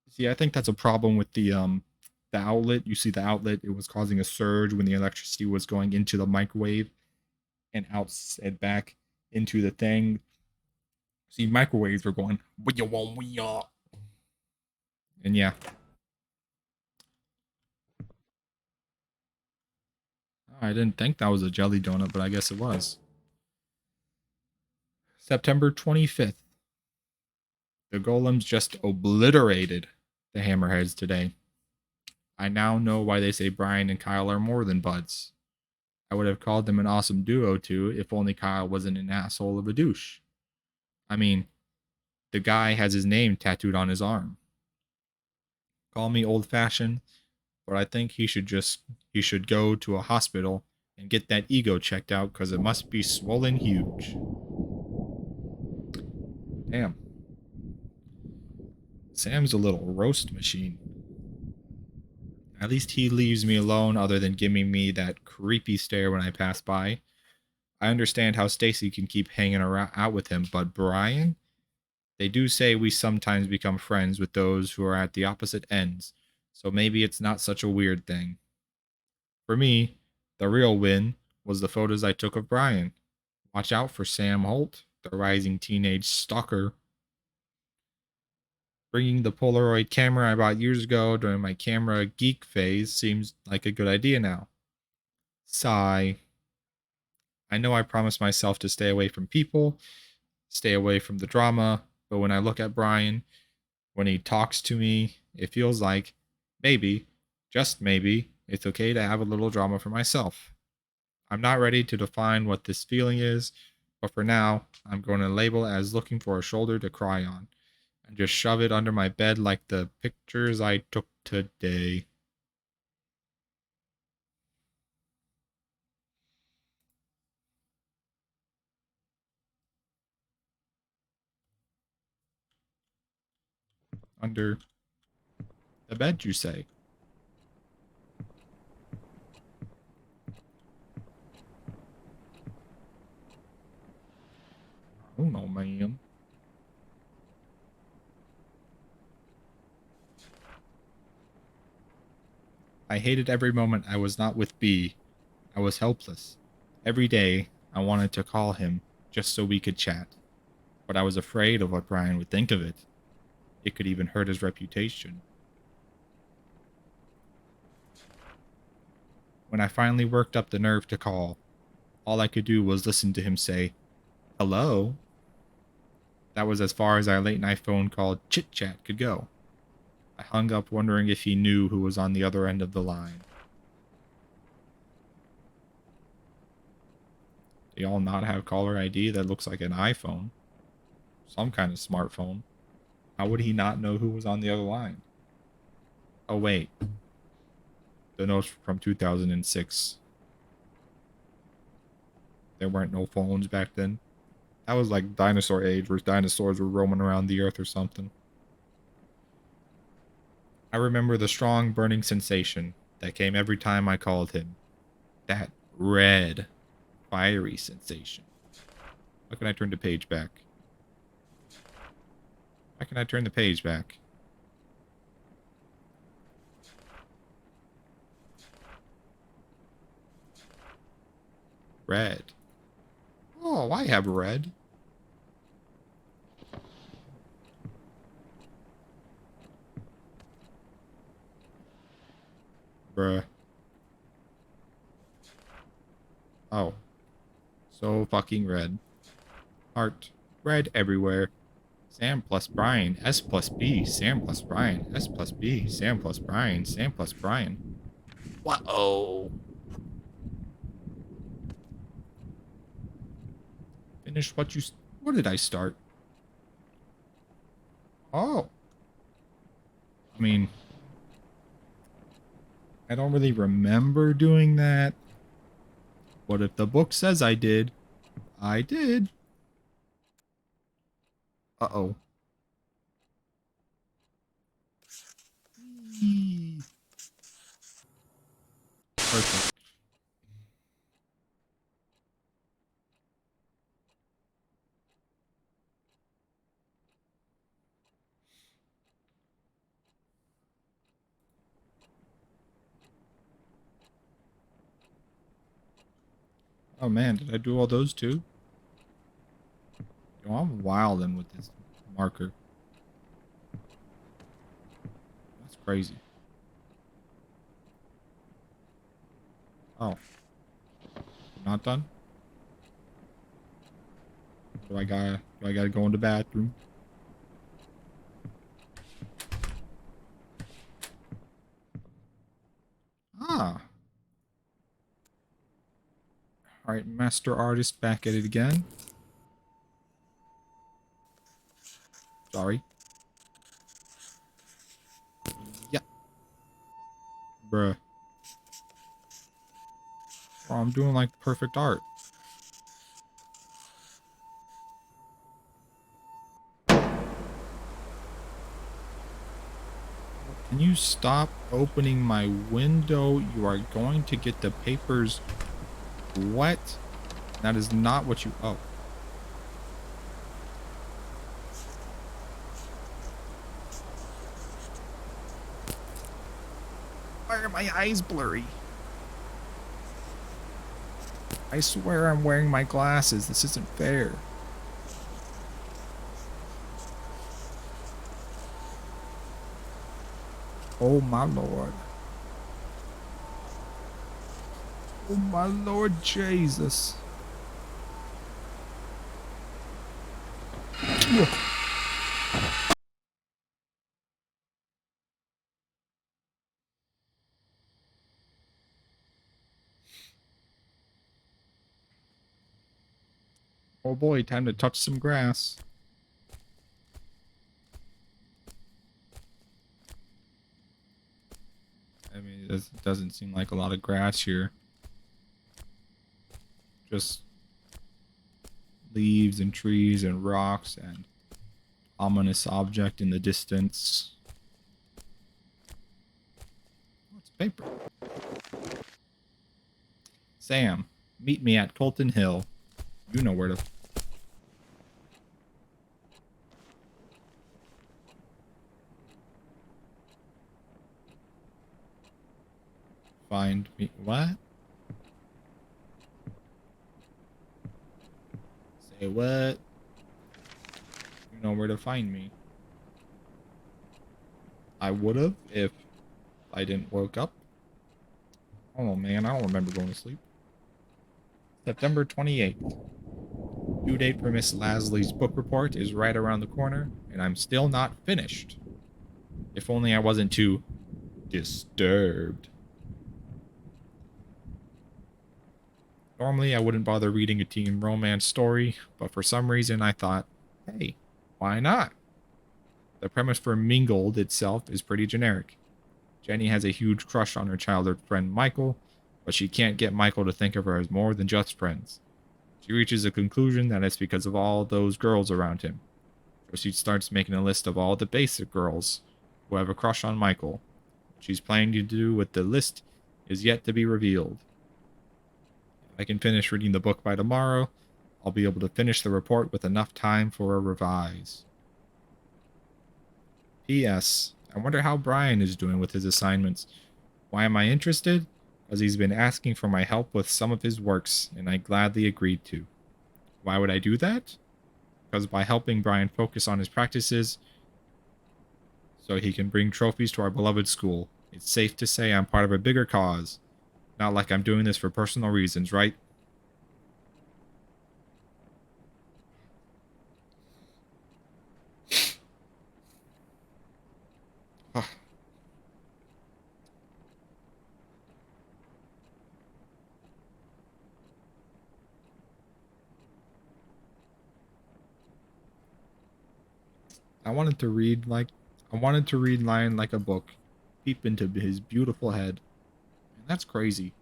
See, I think that's a problem with the outlet. You see the outlet, it was causing a surge when the electricity was going into the microwave and out and back into the thing. See, microwaves were going, and yeah. I didn't think that was a jelly donut, but I guess it was. September 25th. The golems just obliterated the hammerheads today. I now know why they say Brian and Kyle are more than buds. I would have called them an awesome duo too if only Kyle wasn't an asshole of a douche. I mean, the guy has his name tattooed on his arm. Call me old fashioned, but I think he should go to a hospital and get that ego checked out because it must be swollen huge. Damn. Sam's a little roast machine. At least he leaves me alone other than giving me that creepy stare when I pass by. I understand how Stacy can keep hanging around out with him, but Brian? They do say we sometimes become friends with those who are at the opposite ends, so maybe it's not such a weird thing. For me, the real win was the photos I took of Brian. Watch out for Sam Holt, the rising teenage stalker. Bringing the Polaroid camera I bought years ago during my camera geek phase seems like a good idea now. Sigh. I know I promised myself to stay away from people, stay away from the drama, but when I look at Brian, when he talks to me, it feels like maybe, just maybe, it's okay to have a little drama for myself. I'm not ready to define what this feeling is, but for now, I'm going to label it as looking for a shoulder to cry on and just shove it under my bed like the pictures I took today. Under the bed, you say? Oh no, ma'am. I hated every moment I was not with B. I was helpless. Every day, I wanted to call him just so we could chat. But I was afraid of what Brian would think of it. It could even hurt his reputation. When I finally worked up the nerve to call, all I could do was listen to him say, "Hello?" That was as far as our late night phone call chit chat could go. I hung up wondering if he knew who was on the other end of the line. They all not have caller ID that looks like an iPhone. Some kind of smartphone. How would he not know who was on the other line? Oh wait. The notes from 2006. There weren't no phones back then. That was like dinosaur age, where dinosaurs were roaming around the earth or something. I remember the strong burning sensation that came every time I called him. That red, fiery sensation. How can I turn the page back? How can I turn the page back? Red. Oh, I have red. Bruh. Oh. So fucking red. Heart. Red everywhere. Sam plus Brian. S plus B. Sam plus Brian. S plus B. Sam plus Brian. Sam plus Brian. Whoa. Finish what you... What did I start? Oh. I mean... I don't really remember doing that. What if the book says I did? I did. Uh-oh. Perfect. Oh man, did I do all those too? Yo, I'm wildin' with this marker. That's crazy. Oh. Not done? Do I gotta go in the bathroom? Ah. Alright, master artist back at it again. Sorry. Yeah. Bruh. Oh, I'm doing like perfect art. Can you stop opening my window? You are going to get the papers wet. That is not what you... Oh. Why are my eyes blurry? I swear I'm wearing my glasses. This isn't fair. Oh my lord. Oh my lord Jesus. Oh boy, time to touch some grass. I mean, it doesn't seem like a lot of grass here. Just leaves and trees and rocks and ominous object in the distance. What's paper? Sam, meet me at Colton Hill. You know where to... find me. What? Say what? You know where to find me. I would have if I didn't woke up. Oh man, I don't remember going to sleep. September 28th. Due date for Miss Lasley's book report is right around the corner, and I'm still not finished. If only I wasn't too disturbed. Normally, I wouldn't bother reading a teen romance story, but for some reason I thought, hey, why not? The premise for Mingled itself is pretty generic. Jenny has a huge crush on her childhood friend Michael, but she can't get Michael to think of her as more than just friends. She reaches a conclusion that it's because of all those girls around him. So she starts making a list of all the basic girls who have a crush on Michael. What she's planning to do with the list is yet to be revealed. If I can finish reading the book by tomorrow, I'll be able to finish the report with enough time for a revise. P.S. I wonder how Brian is doing with his assignments. Why am I interested? Because he's been asking for my help with some of his works, and I gladly agreed to. Why would I do that? Because by helping Brian focus on his practices so he can bring trophies to our beloved school, it's safe to say I'm part of a bigger cause. Not like I'm doing this for personal reasons, right? I wanted to read Lion like a book, peep into his beautiful head. And that's crazy.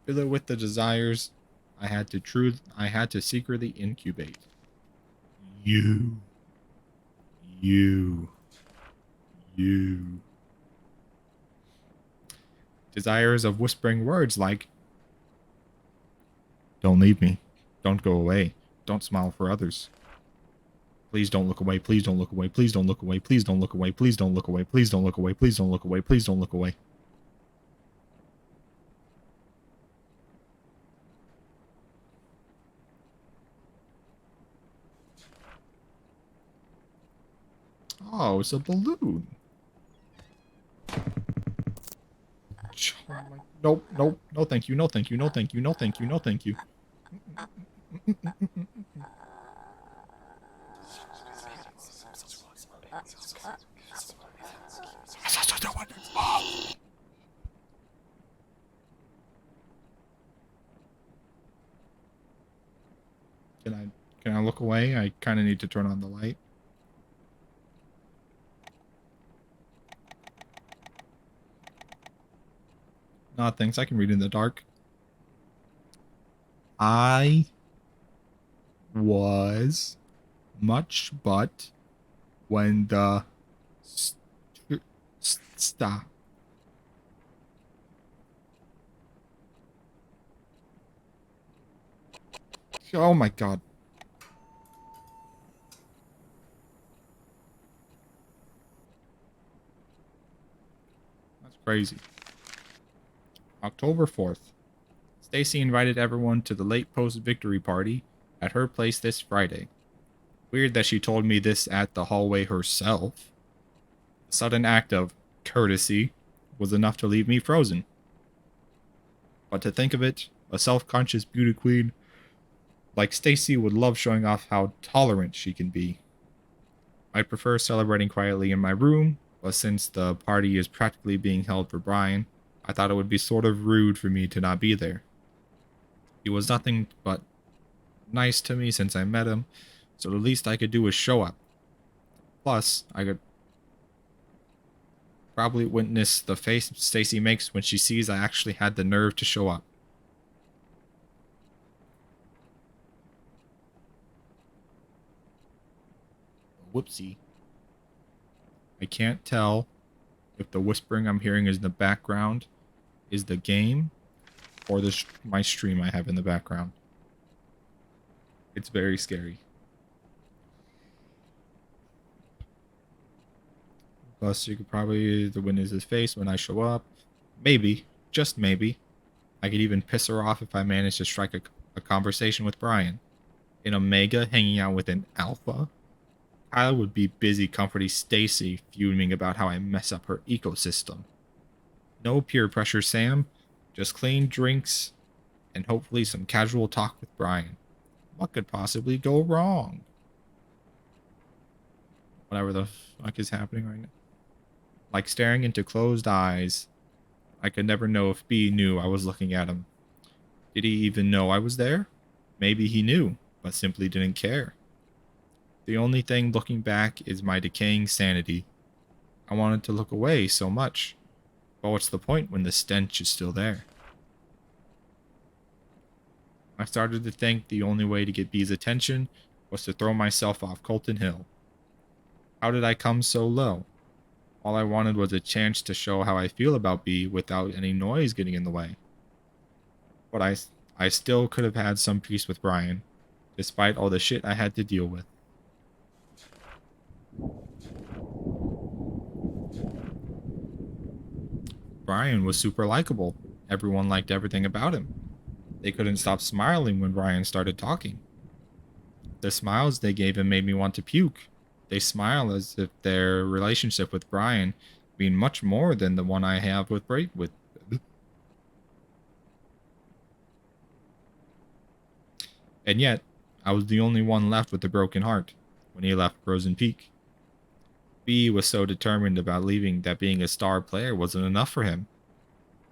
Fill it with the desires I had to secretly incubate. You. You. You. Desires of whispering words like, don't leave me. Don't go away. Don't smile for others. Please don't look away. Please don't look away. Please don't look away. Please don't look away. Please don't look away. Please don't look away. Please don't look away. Please don't look away. Oh, it's a balloon. Nope, nope, no thank you, no thank you, no thank you, no thank you, no thank you. Can I look away? I kind of need to turn on the light. Nah, thanks. I can read in the dark. I was much but when the stop. Oh my god. That's crazy. October 4th. Stacy invited everyone to the late post victory party at her place this Friday. Weird that she told me this at the hallway herself. The sudden act of courtesy was enough to leave me frozen. But to think of it, a self-conscious beauty queen like Stacy would love showing off how tolerant she can be. I prefer celebrating quietly in my room, but since the party is practically being held for Brian, I thought it would be sort of rude for me to not be there. He was nothing but nice to me since I met him, so the least I could do was show up. Plus, I could probably witness the face Stacy makes when she sees I actually had the nerve to show up. Whoopsie. I can't tell if the whispering I'm hearing is in the background is the game or my stream I have in the background. It's very scary. Plus, you could probably witness his face when I show up. Maybe, just maybe, I could even piss her off if I manage to strike a conversation with Brian. In Omega, hanging out with an alpha. Kyle would be busy comforting Stacy, fuming about how I mess up her ecosystem. No peer pressure, Sam. Just clean drinks and hopefully some casual talk with Brian. What could possibly go wrong? Whatever the fuck is happening right now. Like staring into closed eyes. I could never know if B knew I was looking at him. Did he even know I was there? Maybe he knew, but simply didn't care. The only thing looking back is my decaying sanity. I wanted to look away so much, but what's the point when the stench is still there? I started to think the only way to get B's attention was to throw myself off Colton Hill. How did I come so low? All I wanted was a chance to show how I feel about B without any noise getting in the way. But I still could have had some peace with Brian, despite all the shit I had to deal with. Brian was super likable. Everyone liked everything about him. They couldn't stop smiling when Brian started talking. The smiles they gave him made me want to puke. They smile as if their relationship with Brian mean much more than the one I have with And yet, I was the only one left with a broken heart when he left Frozen Peak. B was so determined about leaving that being a star player wasn't enough for him.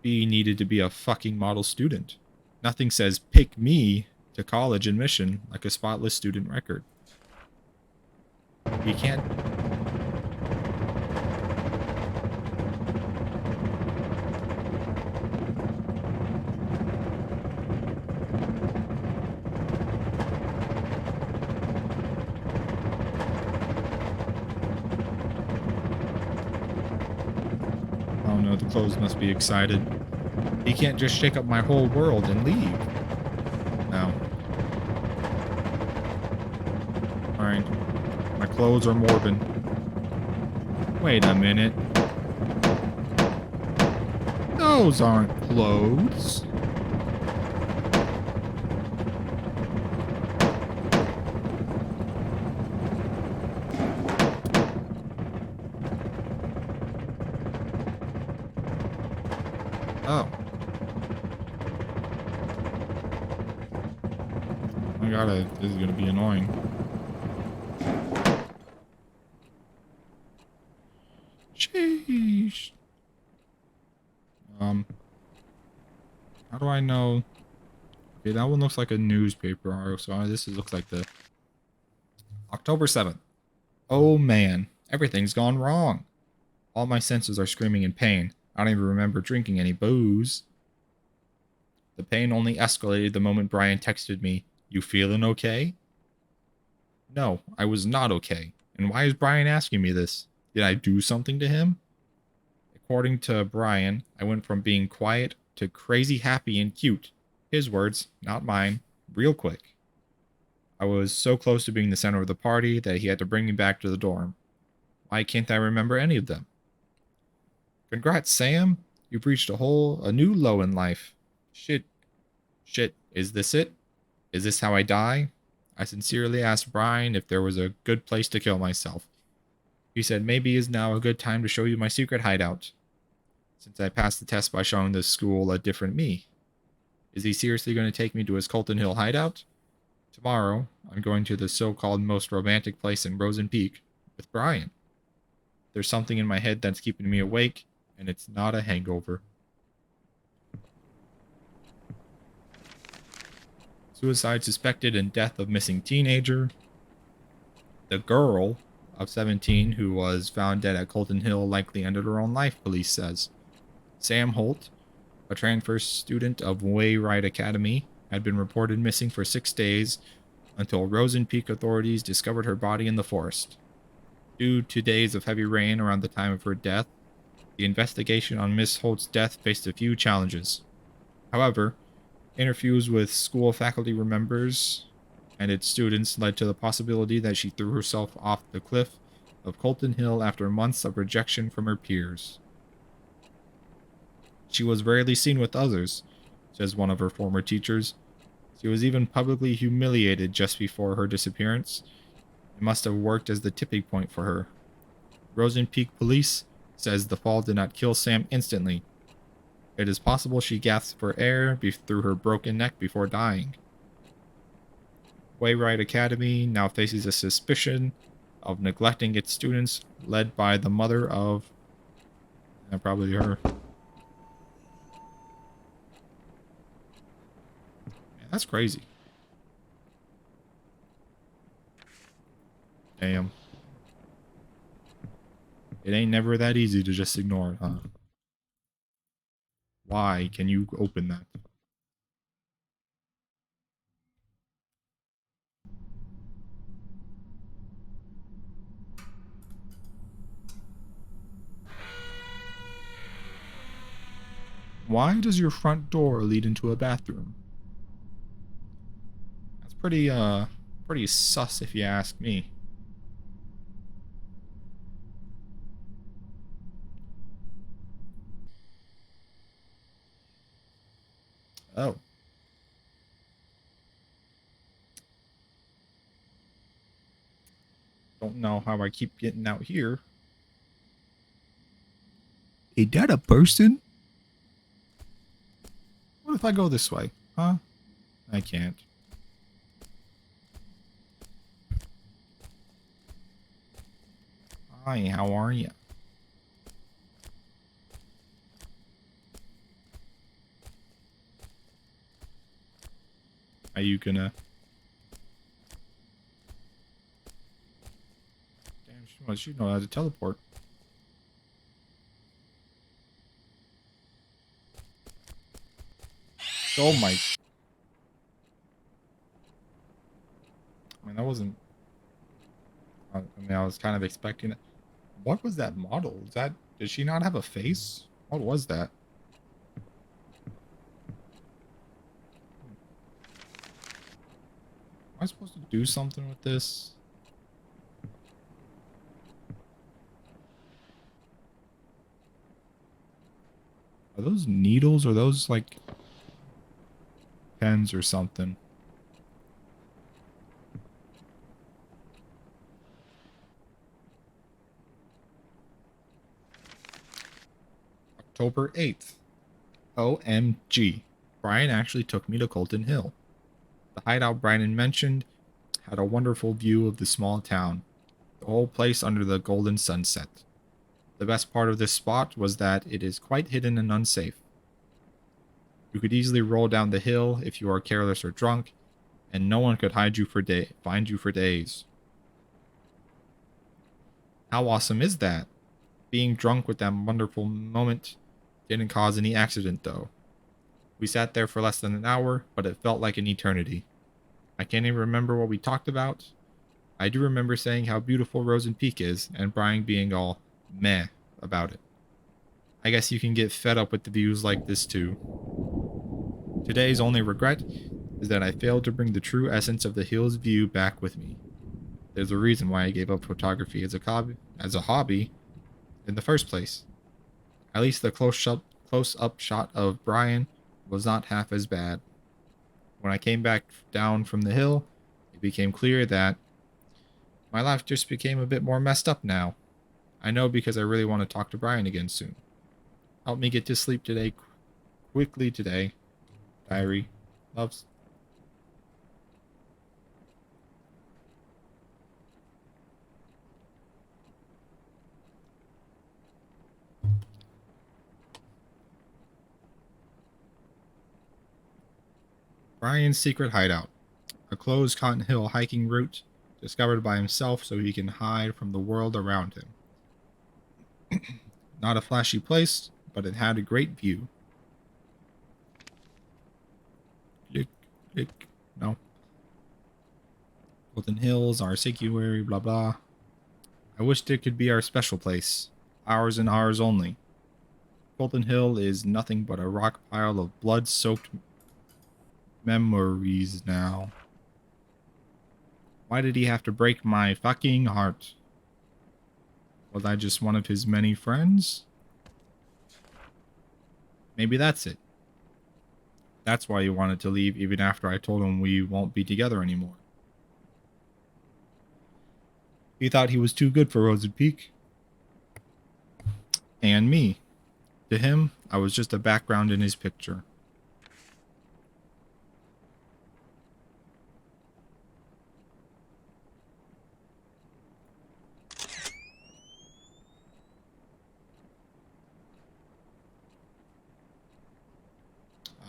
B needed to be a fucking model student. Nothing says pick me to college admission like a spotless student record. You can't. Oh no, the clothes must be excited. He can't just shake up my whole world and leave. No. Alright. My clothes are Morbin. Wait a minute. Those aren't clothes. Oh. I gotta. This is gonna be annoying. Sheesh. How do I know? Okay, that one looks like a newspaper article. So looks like the October 7th. Oh man, everything's gone wrong. All my senses are screaming in pain. I don't even remember drinking any booze. The pain only escalated the moment Brian texted me, "You feeling okay?" No, I was not okay. And why is Brian asking me this? Did I do something to him? According to Brian, I went from being quiet to crazy happy and cute. His words, not mine, real quick. I was so close to being the center of the party that he had to bring me back to the dorm. Why can't I remember any of them? Congrats, Sam. You've reached a new low in life. Shit. Is this it? Is this how I die? I sincerely asked Brian if there was a good place to kill myself. He said maybe is now a good time to show you my secret hideout, since I passed the test by showing the school a different me. Is he seriously going to take me to his Colton Hill hideout? Tomorrow, I'm going to the so-called most romantic place in Frozen Peak with Brian. There's something in my head that's keeping me awake, and it's not a hangover. Suicide suspected in death of missing teenager. The girl of 17 who was found dead at Colton Hill likely ended her own life, police says. Sam Holt, a transfer student of Wayride Academy, had been reported missing for 6 days until Frozen Peak authorities discovered her body in the forest. Due to days of heavy rain around the time of her death, the investigation on Miss Holt's death faced a few challenges. However, interviews with school faculty members and its students led to the possibility that she threw herself off the cliff of Colton Hill after months of rejection from her peers. She was rarely seen with others, says one of her former teachers. She was even publicly humiliated just before her disappearance. It must have worked as the tipping point for her. Frozen Peak Police says the fall did not kill Sam instantly. It is possible she gasped for air through her broken neck before dying. Wayride Academy now faces a suspicion of neglecting its students, led by the mother of... probably her. That's crazy. Damn. It ain't never that easy to just ignore it, huh? Why can you open that? Why does your front door lead into a bathroom? That's pretty sus if you ask me. Oh. Don't know how I keep getting out here. Is that a person? What if I go this way? Huh? I can't. Hi, how are you? Are you gonna... Damn, she know how to teleport. Oh my... I mean, that wasn't... I mean, I was kind of expecting it. What was that model? Is that... Did she not have a face? What was that? Am I supposed to do something with this? Are those needles or those like pens or something? October 8th. OMG. Brian actually took me to Colton Hill. The hideout Brian mentioned had a wonderful view of the small town, the whole place under the golden sunset. The best part of this spot was that it is quite hidden and unsafe. You could easily roll down the hill if you are careless or drunk, and no one could find you for days. How awesome is that? Being drunk with that wonderful moment didn't cause any accident though. We sat there for less than an hour, but it felt like an eternity. I can't even remember what we talked about. I do remember saying how beautiful Rosen Peak is, and Brian being all meh about it. I guess you can get fed up with the views like this too. Today's only regret is that I failed to bring the true essence of the hill's view back with me. There's a reason why I gave up photography as a hobby in the first place. At least the close-up shot of Brian was not half as bad. When I came back down from the hill, it became clear that my life just became a bit more messed up now. I know because I really want to talk to Brian again soon. Help me get to sleep today, quickly today. Diary. Loves. Brian's secret hideout. A closed Cotton Hill hiking route discovered by himself so he can hide from the world around him. Not a flashy place, but it had a great view. Click, click. No. Golden Hills, our sanctuary, blah blah. I wished it could be our special place. Ours and ours only. Golden Hill is nothing but a rock pile of blood-soaked memories now. Why did he have to break my fucking heart? Was I just one of his many friends? Maybe that's it. That's why he wanted to leave even after I told him we won't be together anymore. He thought he was too good for Rosen Peak. And me. To him, I was just a background in his picture.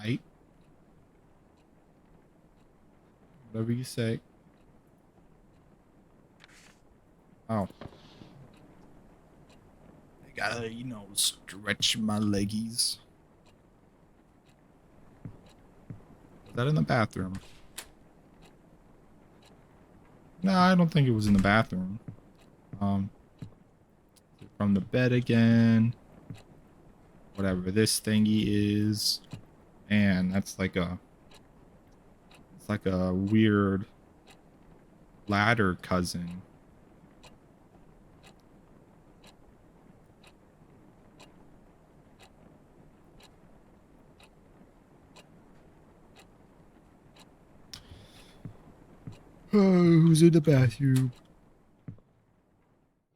I Whatever you say. Oh. I gotta, stretch my leggies. Was that in the bathroom? No, I don't think it was in the bathroom. From the bed again. Whatever this thingy is. Man, that's like a... It's like a weird ladder cousin. Oh, who's in the bathroom?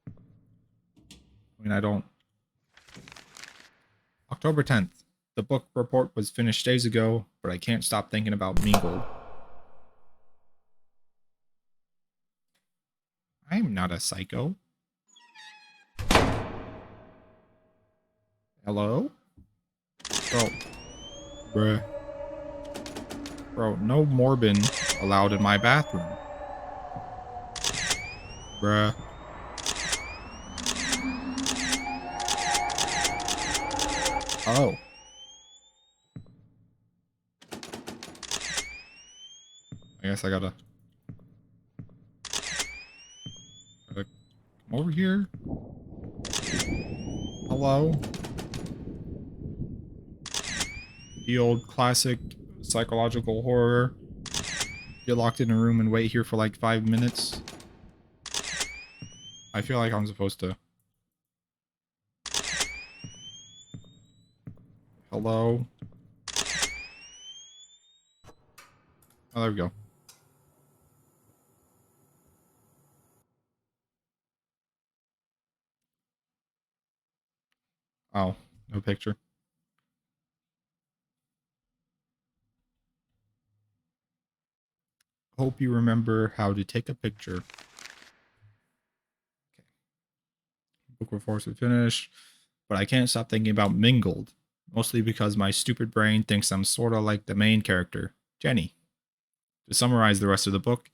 I mean, I don't... October 10th. The book report was finished days ago, but I can't stop thinking about Mingled. I'm not a psycho. Hello? Bro. Bruh. Bro, no Morbin allowed in my bathroom. Bruh. Oh. I guess I gotta come over here. Hello? The old classic psychological horror. Get locked in a room and wait here for like 5 minutes. I feel like I'm supposed to... Hello? Oh, there we go. Oh, no picture. Hope you remember how to take a picture. Okay. Book reports are finished, but I can't stop thinking about Mingled, mostly because my stupid brain thinks I'm sorta like the main character, Jenny. To summarize the rest of the book,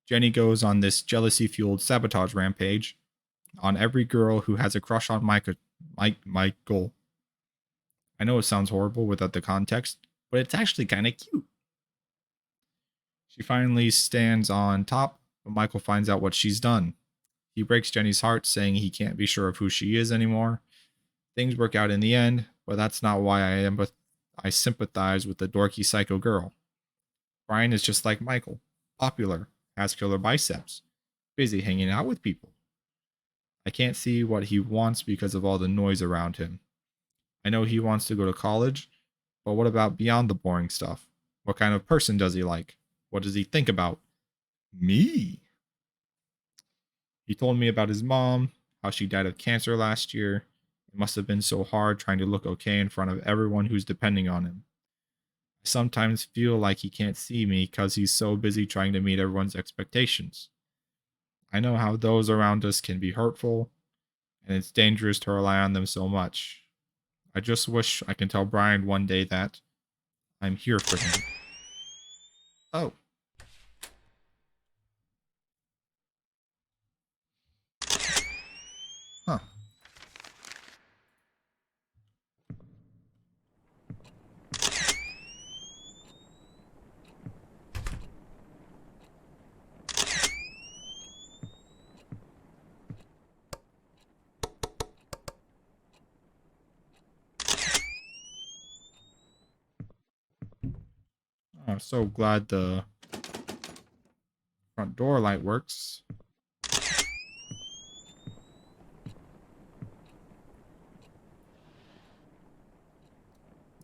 Jenny goes on this jealousy-fueled sabotage rampage on every girl who has a crush on Michael. I know it sounds horrible without the context, but it's actually kind of cute. She finally stands on top, but Michael finds out what she's done. He breaks Jenny's heart, saying he can't be sure of who she is anymore. Things work out in the end, but that's not why I sympathize with the dorky psycho girl. Brian is just like Michael, popular, has killer biceps, busy hanging out with people. I can't see what he wants because of all the noise around him. I know he wants to go to college, but what about beyond the boring stuff? What kind of person does he like? What does he think about me? He told me about his mom, how she died of cancer last year. It must have been so hard trying to look okay in front of everyone who's depending on him. I sometimes feel like he can't see me because he's so busy trying to meet everyone's expectations. I know how those around us can be hurtful, and it's dangerous to rely on them so much. I just wish I can tell Brian one day that I'm here for him. Oh. Huh. I'm so glad the front door light works.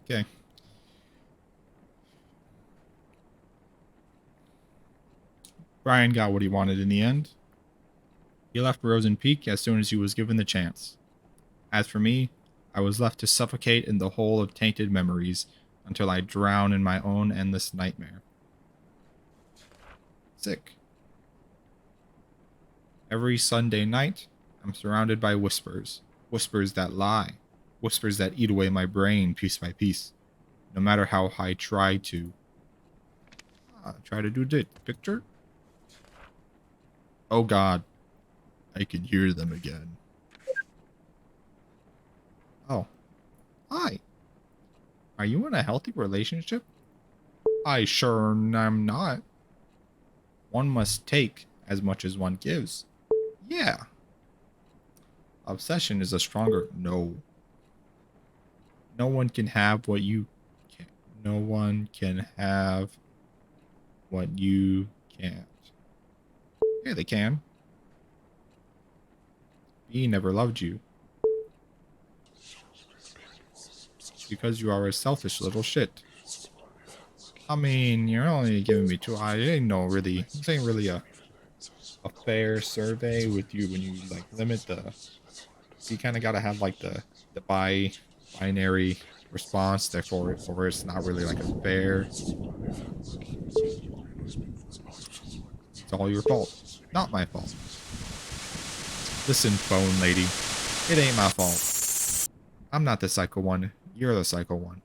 Okay. Brian got what he wanted in the end. He left Rosen Peak as soon as he was given the chance. As for me, I was left to suffocate in the hole of tainted memories until I drown in my own endless nightmare. Sick. Every Sunday night, I'm surrounded by whispers. Whispers that lie. Whispers that eat away my brain piece by piece, no matter how I try to. Try to do the picture. Oh God, I can hear them again. Oh, hi. Are you in a healthy relationship? I sure am not. One must take as much as one gives. Yeah. Obsession is a stronger no. No one can have what you can. No one can have what you can't. Yeah, they can. He never loved you. Because you are a selfish little shit. I mean, you're only giving me 2 eyes. It ain't no really. This ain't really a fair survey with you when you like limit the. You kind of gotta have like the binary response. Therefore, it's not really like a fair. It's all your fault, not my fault. Listen, phone lady, it ain't my fault. I'm not the psycho one. You're the psycho one.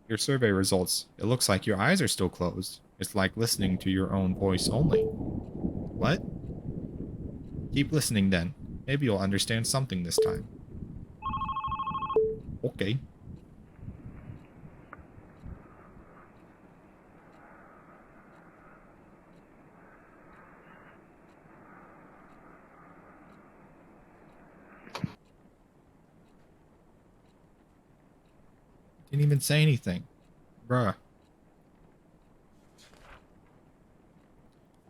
Your survey results. It looks like your eyes are still closed. It's like listening to your own voice only. What? Keep listening then. Maybe you'll understand something this time. Okay. Didn't even say anything. Bruh.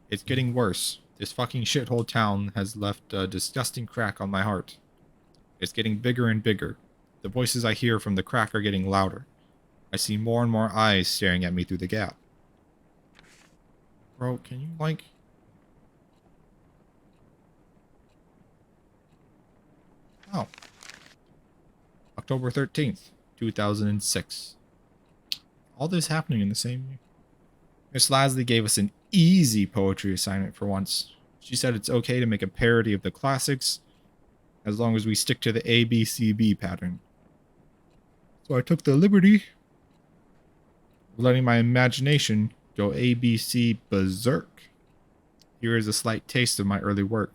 It's getting worse. This fucking shithole town has left a disgusting crack on my heart. It's getting bigger and bigger. The voices I hear from the crack are getting louder. I see more and more eyes staring at me through the gap. Bro, can you, like... Oh. October 13th, 2006. All this happening in the same year. Miss Lasley gave us an easy poetry assignment for once. She said it's okay to make a parody of the classics as long as we stick to the ABCB pattern. So I took the liberty of letting my imagination go ABC berserk. Here is a slight taste of my early work.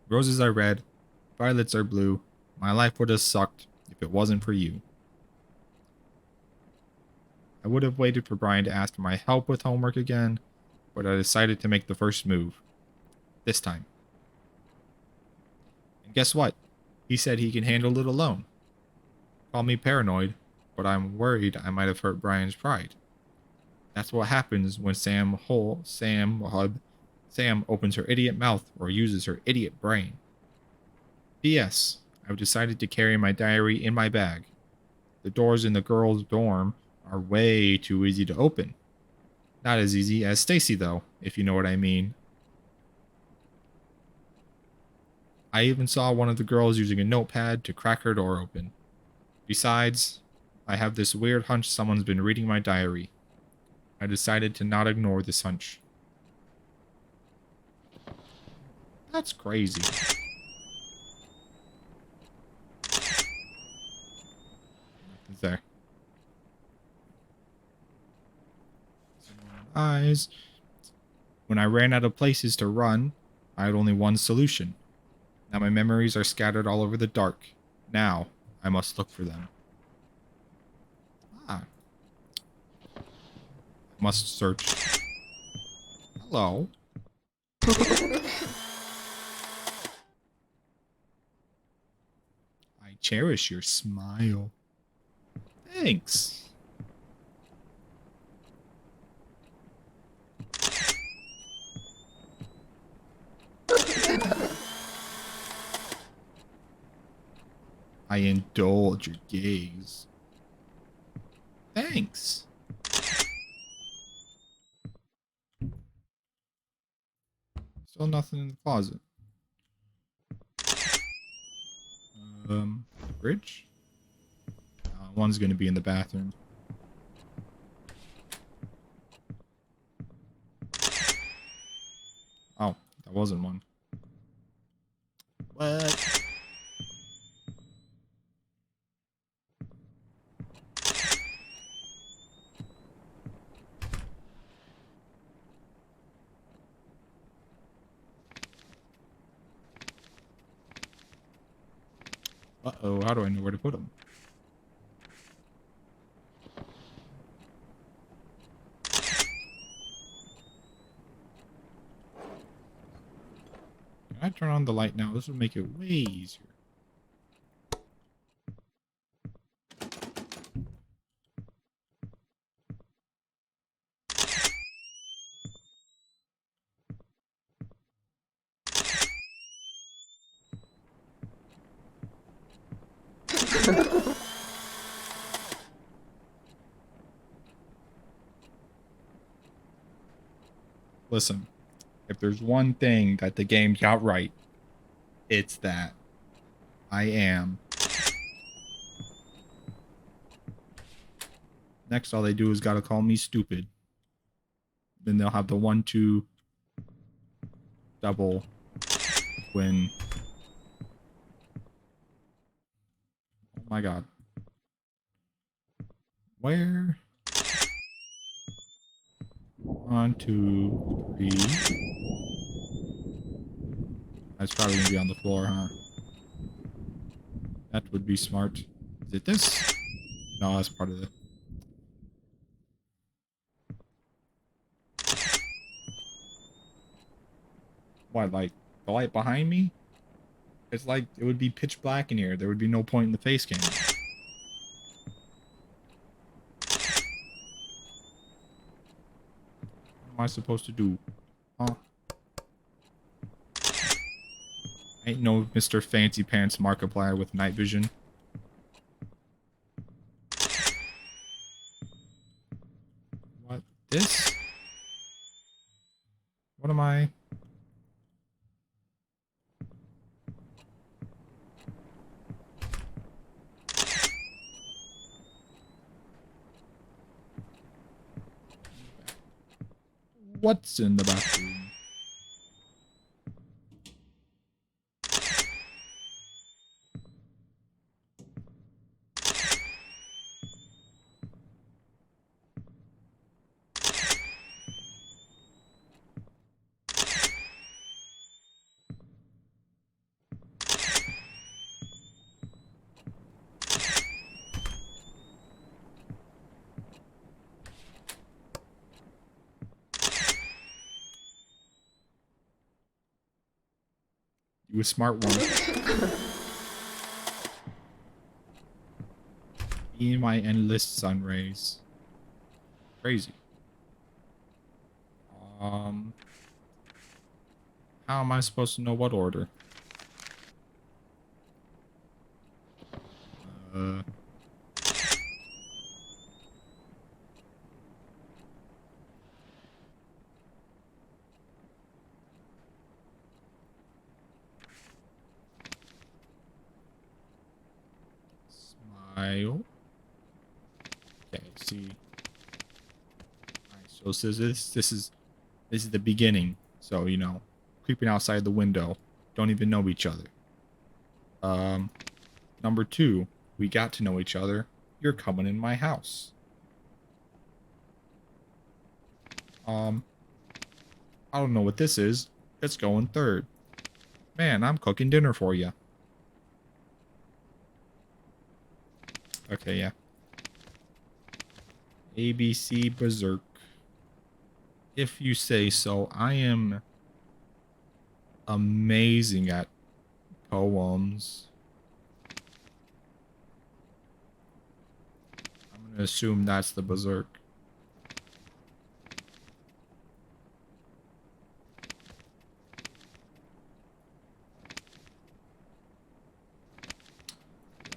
Roses are red, violets are blue. My life would have sucked if it wasn't for you. I would have waited for Brian to ask for my help with homework again, but I decided to make the first move. This time. And guess what? He said he can handle it alone. Call me paranoid, but I'm worried I might have hurt Brian's pride. That's what happens when Sam opens her idiot mouth or uses her idiot brain. P.S. I've decided to carry my diary in my bag. The doors in the girls' dorm are way too easy to open. Not as easy as Stacy, though, if you know what I mean. I even saw one of the girls using a notepad to crack her door open. Besides, I have this weird hunch someone's been reading my diary. I decided to not ignore this hunch. That's crazy. Nothing's there. Eyes. When I ran out of places to run, I had only one solution. Now my memories are scattered all over the dark. Now, I must look for them. Ah. I must search. Hello. I cherish your smile. Thanks. I indulge your gaze. Thanks. Still nothing in the closet. The fridge? One's gonna be in the bathroom. Oh, that wasn't one. What? Uh-oh, how do I know where to put them? Can I turn on the light now? This will make it way easier. Listen, if there's one thing that the game got right, it's that I am. Next, all they do is gotta call me stupid. Then they'll have the 1-2 double win. Oh my god. Where? 1, 2, 3. That's probably gonna be on the floor, huh? That would be smart. Is it this? No, that's part of it. What, like the light behind me? It's like it would be pitch black in here. There would be no point in the face cam. What am I supposed to do? Huh? Ain't no Mr. Fancy Pants Markiplier with night vision. What? This? What am I? What's in the bathroom? You a smart one. Me and my endless sun rays. Crazy. How am I supposed to know what order? Uh... Smile. Okay, see. Alright, so this is the beginning. So, you know, creeping outside the window. Don't even know each other. Number 2, we got to know each other. You're coming in my house. I don't know what this is. Let's go in 3rd. Man, I'm cooking dinner for you. Okay, yeah. ABC Berserk. If you say so. I am amazing at poems. I'm gonna assume that's the Berserk.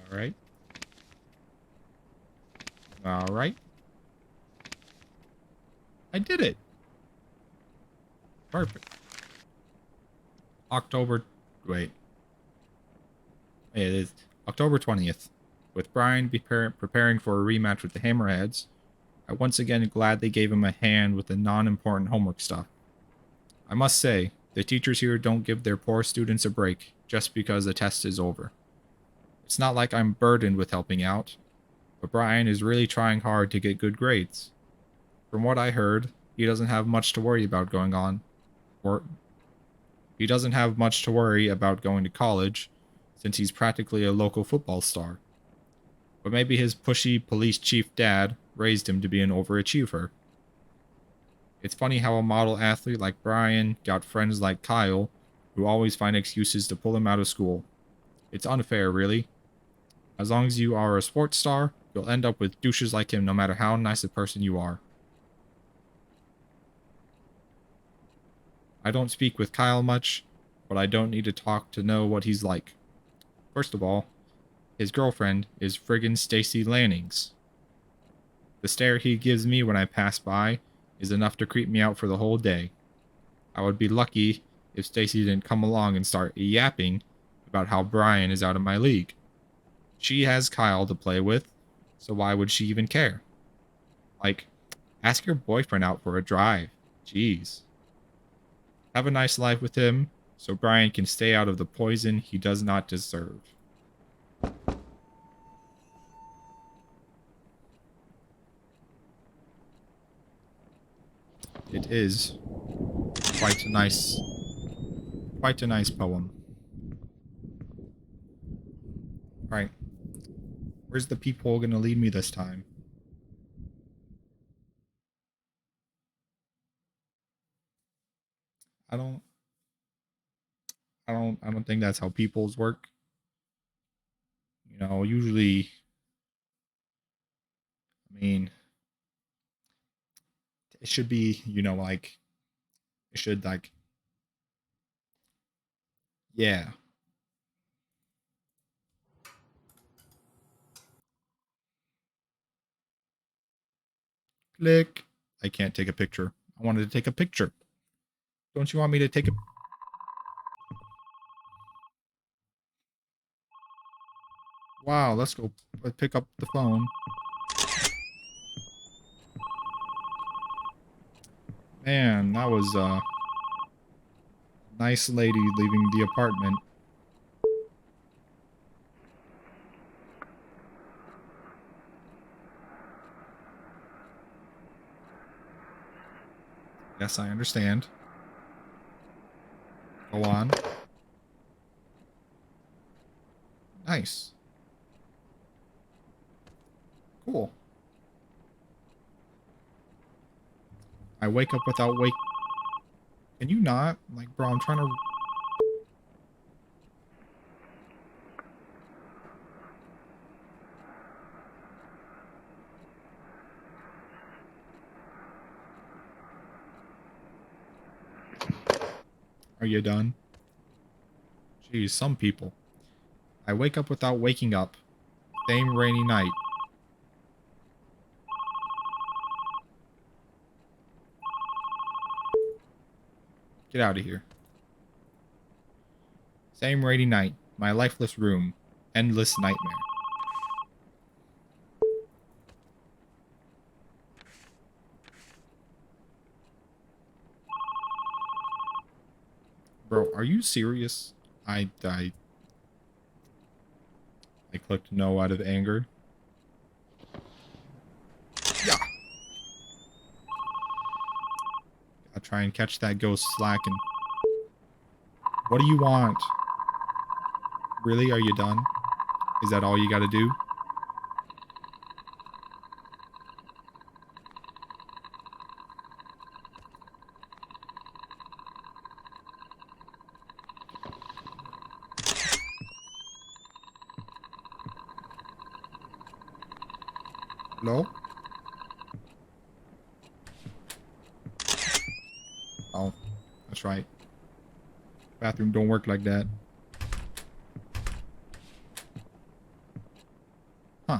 Alright. Alright. I did it. Perfect. Wait. It is October 20th. With Brian preparing for a rematch with the Hammerheads, I once again gladly gave him a hand with the non-important homework stuff. I must say, the teachers here don't give their poor students a break just because the test is over. It's not like I'm burdened with helping out, but Brian is really trying hard to get good grades. From what I heard, he doesn't have much to worry about going on. He doesn't have much to worry about going to college, since he's practically a local football star. But maybe his pushy police chief dad raised him to be an overachiever. It's funny how a model athlete like Brian got friends like Kyle, who always find excuses to pull him out of school. It's unfair, really. As long as you are a sports star, you'll end up with douches like him no matter how nice a person you are. I don't speak with Kyle much, but I don't need to talk to know what he's like. First of all, his girlfriend is friggin' Stacy Lannings. The stare he gives me when I pass by is enough to creep me out for the whole day. I would be lucky if Stacy didn't come along and start yapping about how Brian is out of my league. She has Kyle to play with, so why would she even care? Like, ask your boyfriend out for a drive. Jeez. Have a nice life with him, so Brian can stay out of the poison he does not deserve. It is quite a nice poem. Right. Where's the peephole gonna lead me this time? I don't think that's how peepholes work. You know, usually, I mean, it should be, you know, like, it should, like, yeah. Click. I can't take a picture. I wanted to take a picture. Don't you want me to take a... Wow, let's go pick up the phone. Man, that was a nice lady leaving the apartment. Yes, I understand. Go on. Nice. Cool. I wake up without wake... Can you not? Like, bro, I'm trying to... Are you done? Jeez, some people. I wake up without waking up. Same rainy night. Get out of here. Same rainy night. My lifeless room. Endless nightmare. Bro, are you serious? I clicked no out of anger. Yeah. I'll try and catch that ghost slacking. What do you want? Really? Are you done? Is that all you gotta do? Hello? Oh, that's right. Bathroom don't work like that. Huh.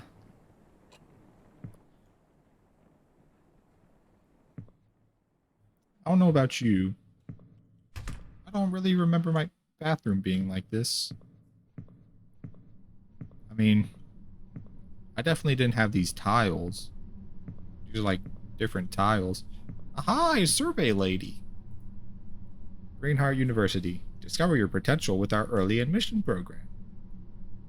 I don't know about you. I don't really remember my bathroom being like this. I mean, I definitely didn't have these tiles. These are like different tiles. Hi, survey lady. Greenheart University. Discover your potential with our early admission program.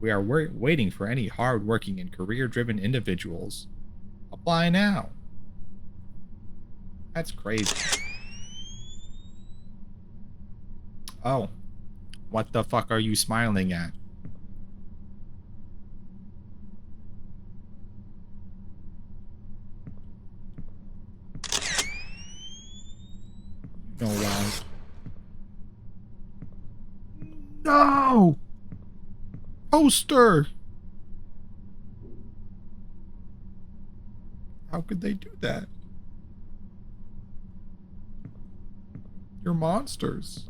We are waiting for any hard-working and career-driven individuals. Apply now. That's crazy. Oh. What the fuck are you smiling at? No! Poster! How could they do that? You're monsters.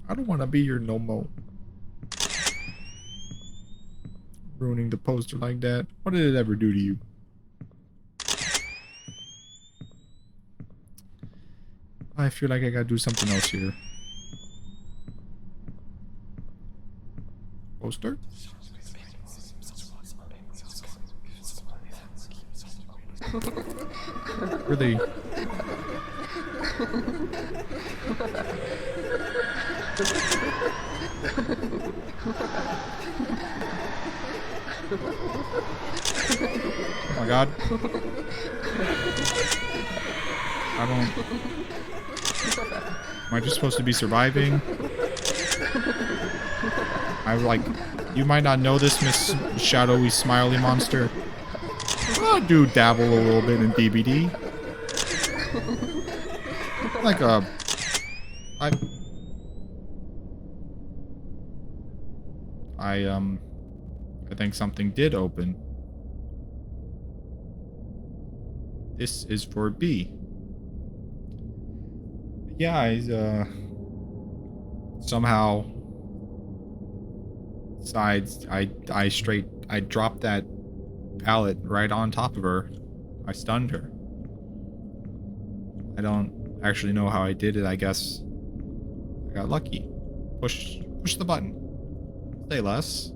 I don't want to be your no-mo. Ruining the poster like that. What did it ever do to you? I feel like I gotta do something else here. Poster? Really? Oh my god. I don't... Am I just supposed to be surviving? I'm like... You might not know this, Miss Shadowy Smiley Monster. I do dabble a little bit in DBD. Like a... I think something did open. This is for B. Yeah, I somehow I dropped that pallet right on top of her. I stunned her. I don't actually know how I did it. I guess I got lucky. Push the button. Say less.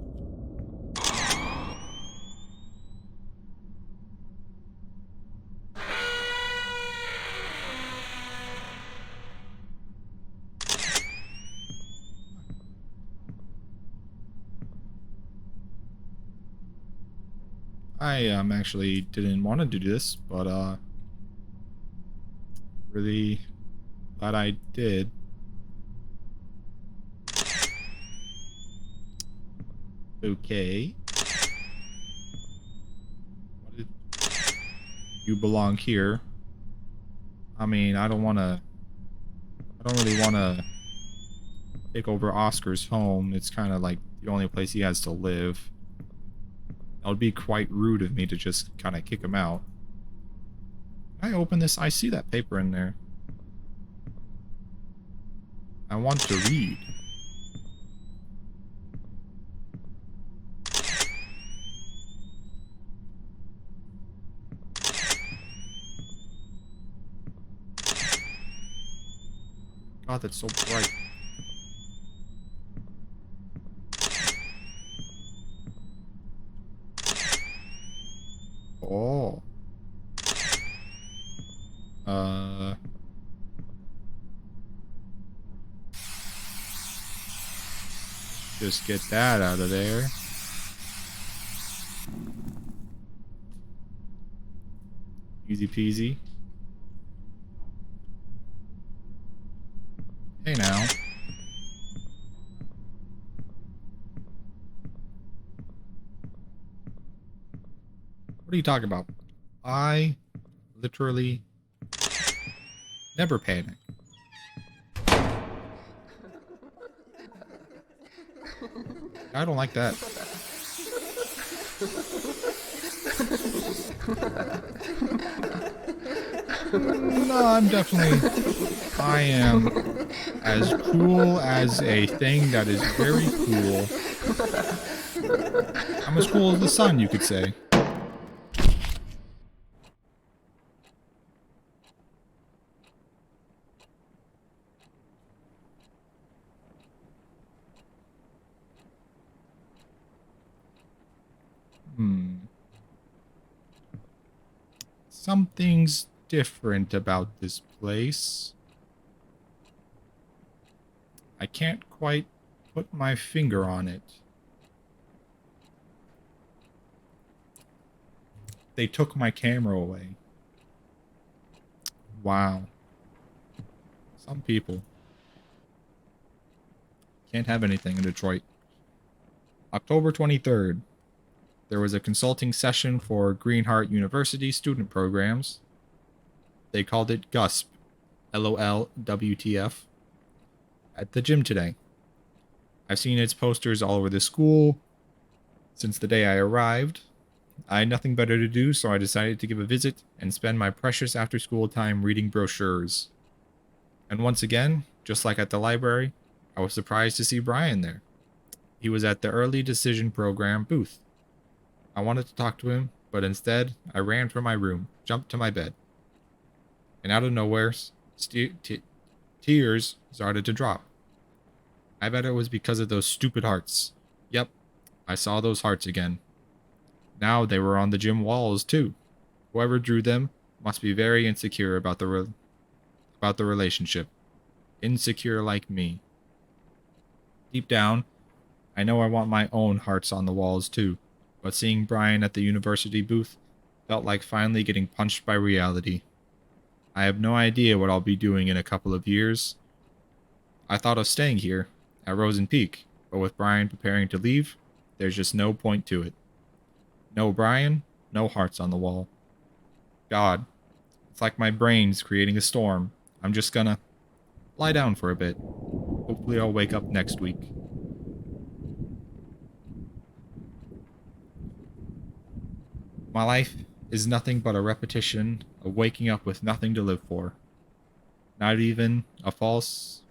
I actually didn't want to do this, but really glad I did. Okay. What did... You belong here. I mean, I don't really want to take over Oscar's home. It's kind of like the only place he has to live. That would be quite rude of me to just kind of kick him out. Can I open this? I see that paper in there. I want to read. God, that's so bright. Oh. Just get that out of there. Easy peasy. Hey now. What are you talking about? I literally never panic. I don't like that. No, I am as cool as a thing that is very cool. I'm as cool as the sun, you could say. Something's different about this place. I can't quite put my finger on it. They took my camera away. Wow. Some people can't have anything in Detroit. October 23rd. There was a consulting session for Greenheart University student programs. They called it GUSP, LOL WTF, at the gym today. I've seen its posters all over the school since the day I arrived. I had nothing better to do, so I decided to give a visit and spend my precious after school time reading brochures. And once again, just like at the library, I was surprised to see Brian there. He was at the early decision program booth. I wanted to talk to him, but instead, I ran from my room, jumped to my bed, and out of nowhere, tears started to drop. I bet it was because of those stupid hearts. Yep, I saw those hearts again. Now they were on the gym walls too. Whoever drew them must be very insecure about the relationship. Insecure like me. Deep down, I know I want my own hearts on the walls too, but seeing Brian at the university booth felt like finally getting punched by reality. I have no idea what I'll be doing in a couple of years. I thought of staying here, at Rosen Peak, but with Brian preparing to leave, there's just no point to it. No Brian, no hearts on the wall. God, it's like my brain's creating a storm. I'm just gonna lie down for a bit. Hopefully I'll wake up next week. My life is nothing but a repetition of waking up with nothing to live for. Not even a false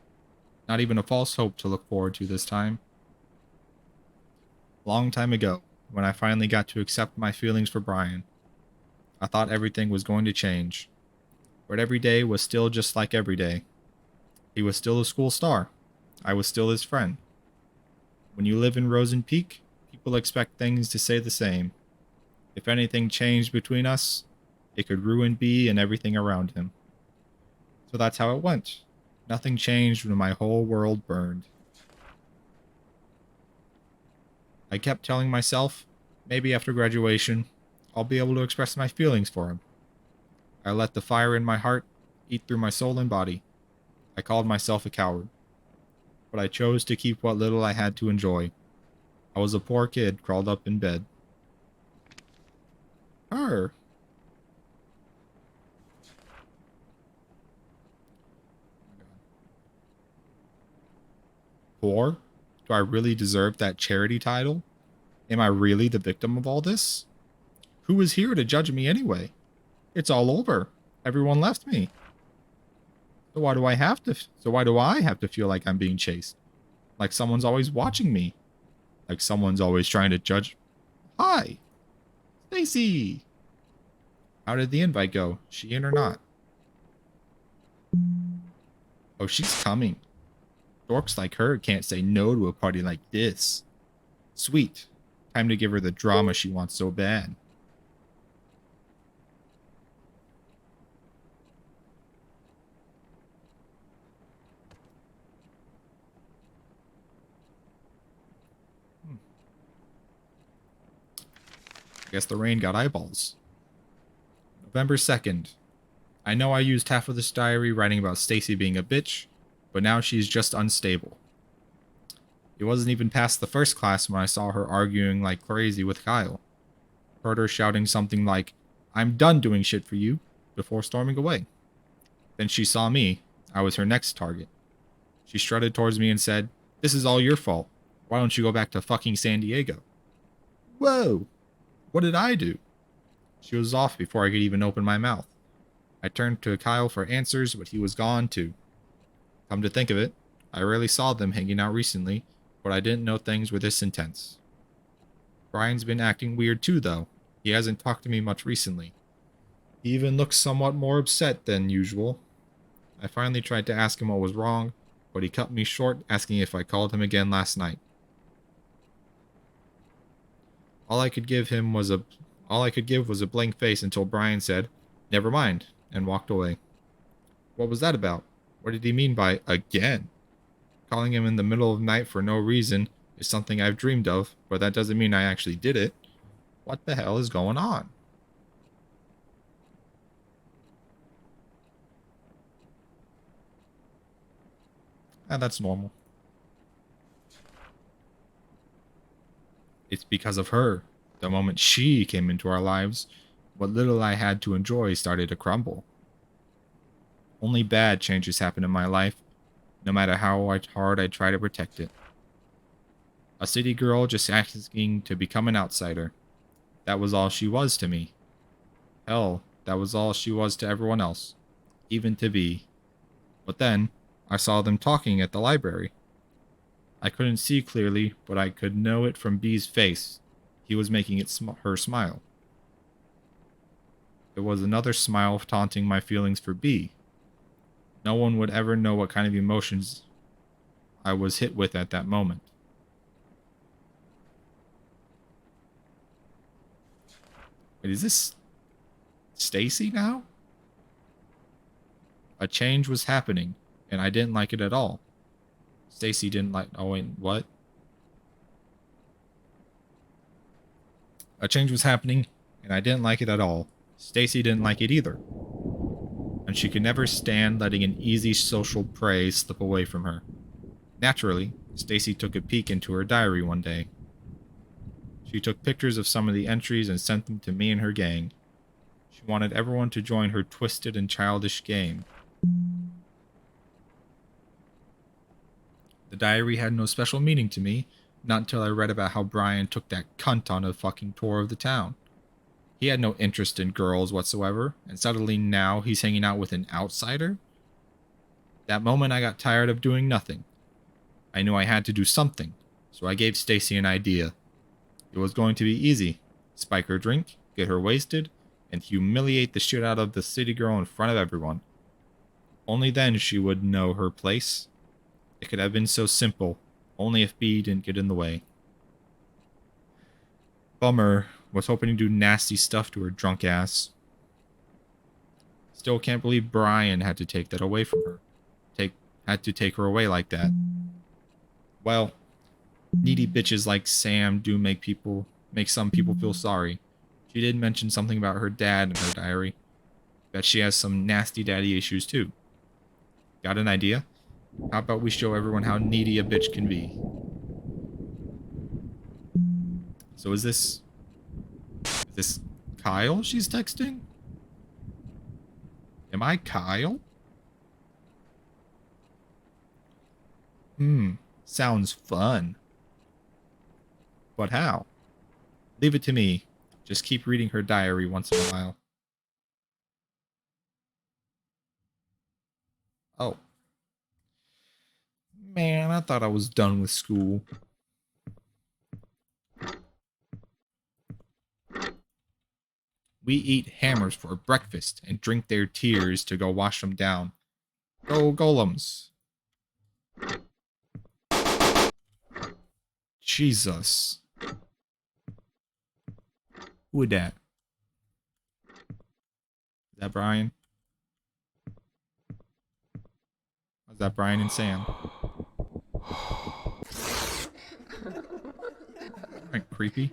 hope to look forward to this time. Long time ago, when I finally got to accept my feelings for Brian, I thought everything was going to change. But every day was still just like every day. He was still a school star. I was still his friend. When you live in Rosen Peak, people expect things to stay the same. If anything changed between us, it could ruin B and everything around him. So that's how it went. Nothing changed when my whole world burned. I kept telling myself, maybe after graduation, I'll be able to express my feelings for him. I let the fire in my heart eat through my soul and body. I called myself a coward. But I chose to keep what little I had to enjoy. I was a poor kid crawled up in bed. Her. Poor? Do I really deserve that charity title? Am I really the victim of all this? Who is here to judge me anyway? It's all over. Everyone left me. So why do I have to feel like I'm being chased? Like someone's always watching me. Like someone's always trying to judge. Hi, Stacy. How did the invite go? She in or not? Oh, she's coming. Dorks like her can't say no to a party like this. Sweet. Time to give her the drama she wants so bad. Guess the rain got eyeballs. November 2nd. I know I used half of this diary writing about Stacy being a bitch, but now she's just unstable. It wasn't even past the first class when I saw her arguing like crazy with Kyle. Heard her shouting something like, "I'm done doing shit for you," before storming away. Then she saw me. I was her next target. She strutted towards me and said, "This is all your fault. Why don't you go back to fucking San Diego?" Whoa! What did I do? She was off before I could even open my mouth. I turned to Kyle for answers, but he was gone too. Come to think of it, I rarely saw them hanging out recently, but I didn't know things were this intense. Brian's been acting weird too, though. He hasn't talked to me much recently. He even looks somewhat more upset than usual. I finally tried to ask him what was wrong, but he cut me short, asking if I called him again last night. All I could give was a blank face until Brian said, "Never mind," and walked away. What was that about? What did he mean by again? Calling him in the middle of the night for no reason is something I've dreamed of, but that doesn't mean I actually did it. What the hell is going on? That's normal. It's because of her. The moment she came into our lives, what little I had to enjoy started to crumble. Only bad changes happen in my life, no matter how hard I try to protect it. A city girl just asking to become an outsider. That was all she was to me. Hell, that was all she was to everyone else, even to Bee. But then, I saw them talking at the library. I couldn't see clearly, but I could know it from Bee's face. He was making her smile. It was another smile taunting my feelings for Bee. No one would ever know what kind of emotions I was hit with at that moment. Wait, is this Stacy now? A change was happening, and I didn't like it at all. Stacy didn't like... Oh, wait, what? A change was happening, and I didn't like it at all. Stacy didn't like it either. And she could never stand letting an easy social prey slip away from her. Naturally, Stacy took a peek into her diary one day. She took pictures of some of the entries and sent them to me and her gang. She wanted everyone to join her twisted and childish game. The diary had no special meaning to me, not until I read about how Brian took that cunt on a fucking tour of the town. He had no interest in girls whatsoever, and suddenly now he's hanging out with an outsider? That moment I got tired of doing nothing. I knew I had to do something, so I gave Stacy an idea. It was going to be easy. Spike her drink, get her wasted, and humiliate the shit out of the city girl in front of everyone. Only then she would know her place. It could have been so simple, only if Bee didn't get in the way. Bummer, was hoping to do nasty stuff to her drunk ass. Still can't believe Brian had to take that away from her. Had to take her away like that. Well, needy bitches like Sam do make some people feel sorry. She did mention something about her dad in her diary. Bet she has some nasty daddy issues too. Got an idea? How about we show everyone how needy a bitch can be? So is this Kyle she's texting? Am I Kyle? Sounds fun. But how? Leave it to me. Just keep reading her diary once in a while. Oh. Man, I thought I was done with school. We eat hammers for breakfast and drink their tears to go wash them down. Go golems. Jesus. Who is that? Is that Brian? Is that Brian and Sam? Alright, creepy.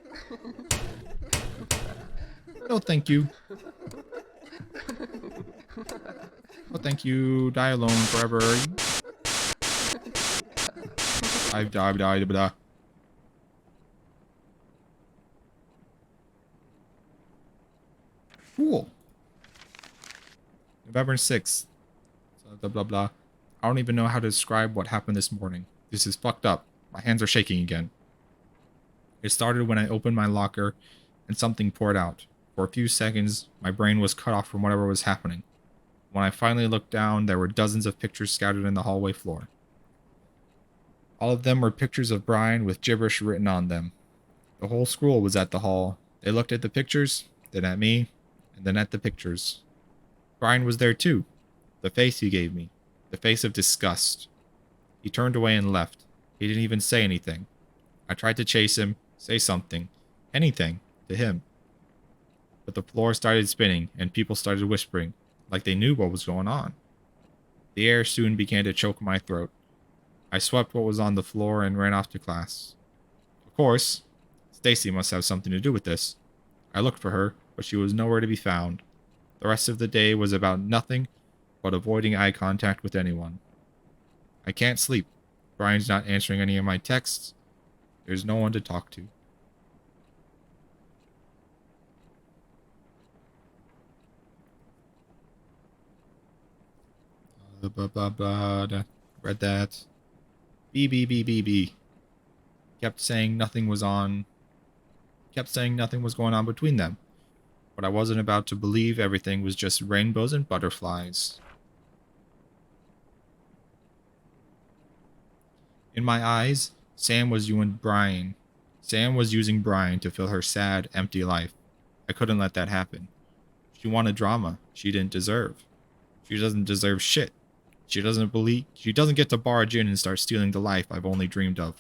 No, thank you. Oh, thank you. Die alone forever. I've died. Cool. November 6th. Blah, blah, blah. I don't even know how to describe what happened this morning. This is fucked up. My hands are shaking again. It started when I opened my locker and something poured out. For a few seconds, my brain was cut off from whatever was happening. When I finally looked down, there were dozens of pictures scattered in the hallway floor. All of them were pictures of Brian with gibberish written on them. The whole school was at the hall. They looked at the pictures, then at me, and then at the pictures. Brian was there too. The face he gave me. The face of disgust. He turned away and left. He didn't even say anything. I tried to chase him, say something, anything, to him. But the floor started spinning, and people started whispering, like they knew what was going on. The air soon began to choke my throat. I swept what was on the floor and ran off to class. Of course, Stacy must have something to do with this. I looked for her, but she was nowhere to be found. The rest of the day was about nothing but avoiding eye contact with anyone. I can't sleep. Brian's not answering any of my texts. There's no one to talk to. Blah, blah, blah, blah, da. Read that. B, B, B, B, B. Kept saying nothing was on. Kept saying nothing was going on between them. But I wasn't about to believe everything was just rainbows and butterflies. In my eyes, Sam was using Brian. Sam was using Brian to fill her sad, empty life. I couldn't let that happen. She wanted drama she didn't deserve. She doesn't deserve shit. She doesn't get to barge in and start stealing the life I've only dreamed of.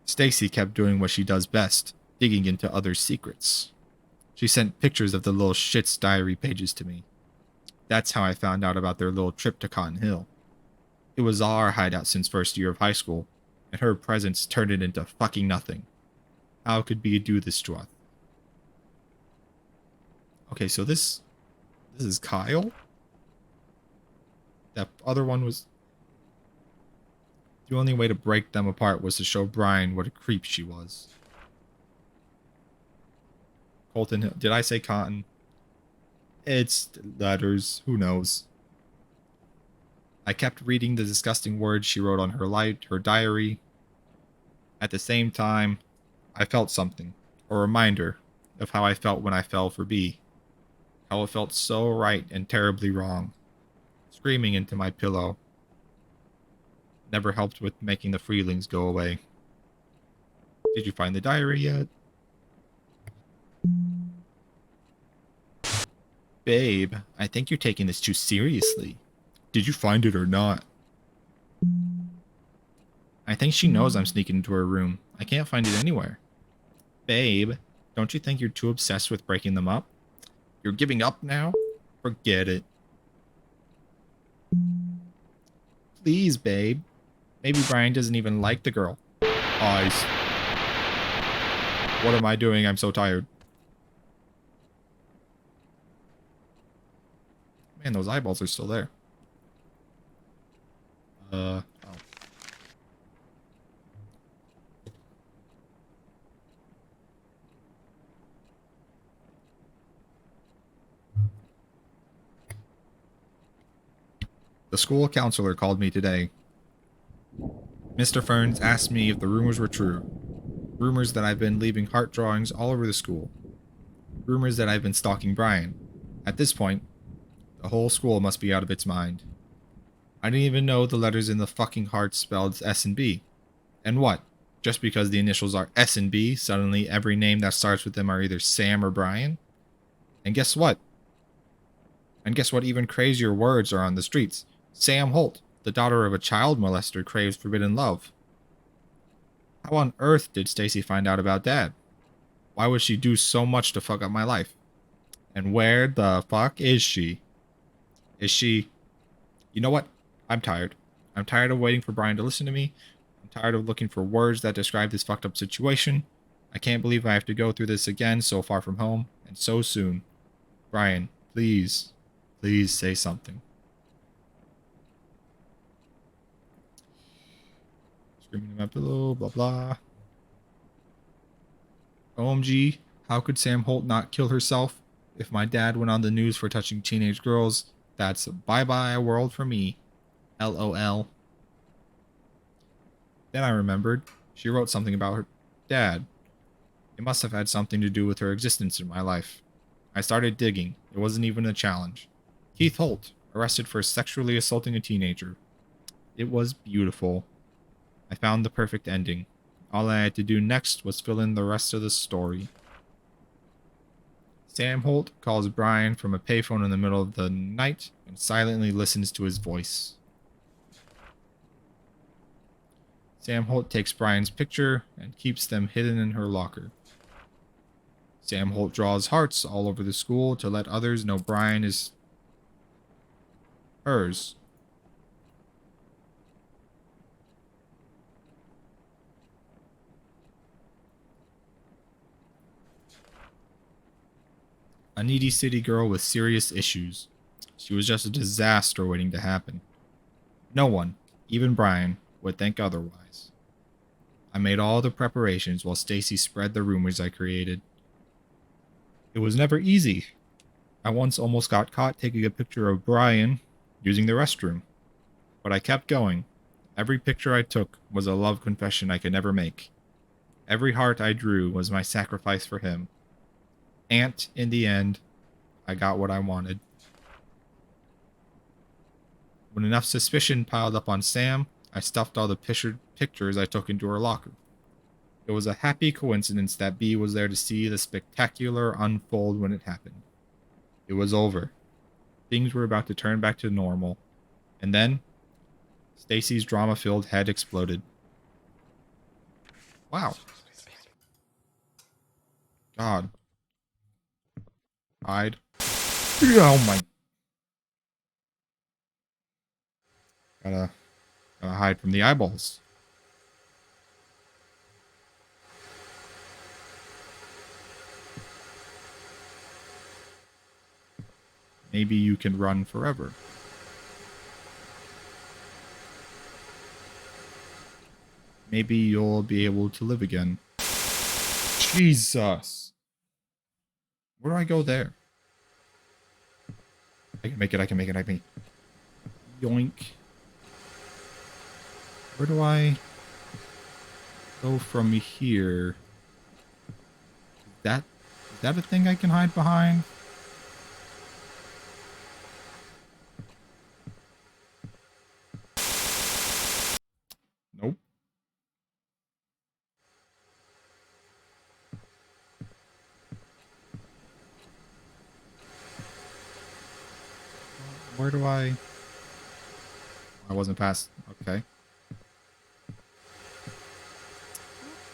Stacy kept doing what she does best, digging into others' secrets. She sent pictures of the little shit's diary pages to me. That's how I found out about their little trip to Cotton Hill. It was our hideout since first year of high school, and her presence turned it into fucking nothing. How could B do this to us? Okay, so this is Kyle? That other one was... The only way to break them apart was to show Brian what a creep she was. Colton Hill. Did I say Cotton? It's letters. Who knows? I kept reading the disgusting words she wrote on her diary. At the same time, I felt something. A reminder of how I felt when I fell for B. How it felt so right and terribly wrong. Screaming into my pillow. Never helped with making the feelings go away. Did you find the diary yet? Babe, I think you're taking this too seriously. Did you find it or not? I think she knows I'm sneaking into her room. I can't find it anywhere. Babe, don't you think you're too obsessed with breaking them up? You're giving up now? Forget it. Please, babe. Maybe Brian doesn't even like the girl. Eyes. What am I doing? I'm so tired. Man, those eyeballs are still there. Oh. The school counselor called me today. Mr. Ferns asked me if the rumors were true. Rumors that I've been leaving heart drawings all over the school. Rumors that I've been stalking Brian. At this point, the whole school must be out of its mind. I didn't even know the letters in the fucking heart spelled S and B. And what? Just because the initials are S and B, suddenly every name that starts with them are either Sam or Brian? And guess what? Even crazier words are on the streets. Sam Holt, the daughter of a child molester, craves forbidden love. How on earth did Stacy find out about Dad? Why would she do so much to fuck up my life? And where the fuck is she? Is she... You know what? I'm tired. I'm tired of waiting for Brian to listen to me. I'm tired of looking for words that describe this fucked up situation. I can't believe I have to go through this again so far from home, and so soon. Brian, please, please say something. Screaming in my pillow, blah blah. OMG, how could Sam Holt not kill herself? If my dad went on the news for touching teenage girls, that's bye-bye world for me. LOL. Then I remembered, she wrote something about her dad. It must have had something to do with her existence in my life. I started digging. It wasn't even a challenge. Keith Holt, arrested for sexually assaulting a teenager. It was beautiful. I found the perfect ending. All I had to do next was fill in the rest of the story. Sam Holt calls Brian from a payphone in the middle of the night and silently listens to his voice. Sam Holt takes Brian's picture and keeps them hidden in her locker. Sam Holt draws hearts all over the school to let others know Brian is hers. A needy city girl with serious issues. She was just a disaster waiting to happen. No one, even Brian, would think otherwise. I made all the preparations while Stacy spread the rumors I created. It was never easy. I once almost got caught taking a picture of Brian using the restroom, but I kept going. Every picture I took was a love confession I could never make. Every heart I drew was my sacrifice for him. And in the end, I got what I wanted. When enough suspicion piled up on Sam, I stuffed all the pictures I took into her locker. It was a happy coincidence that B was there to see the spectacular unfold when it happened. It was over. Things were about to turn back to normal. And then, Stacy's drama-filled head exploded. Wow. God. Hide. Oh my. Gotta hide from the eyeballs. Maybe you can run forever. Maybe you'll be able to live again. Jesus. Where do I go there? I can make it, I can make it, I can make it. Yoink. Where do I go from here? Is that a thing I can hide behind? Nope. Where do I wasn't past. Okay.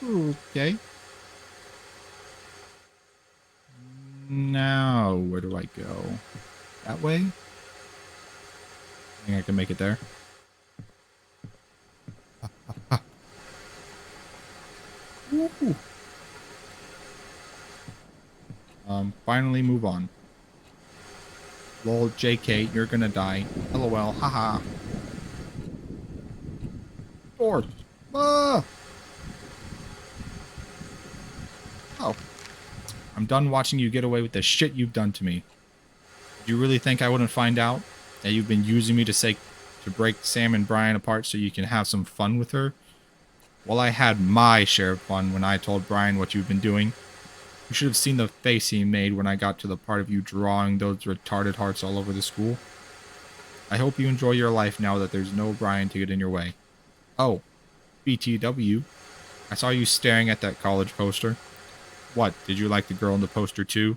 Okay. Now, where do I go? That way? I think I can make it there. Woo. Finally move on. Lol, JK, you're gonna die. LOL, haha. Door. Ah! Oh. I'm done watching you get away with the shit you've done to me. Do you really think I wouldn't find out that you've been using me to break Sam and Brian apart so you can have some fun with her? Well, I had my share of fun when I told Brian what you've been doing. You should have seen the face he made when I got to the part of you drawing those retarded hearts all over the school. I hope you enjoy your life now that there's no Brian to get in your way. Oh, BTW. I saw you staring at that college poster. What, did you like the girl in the poster too?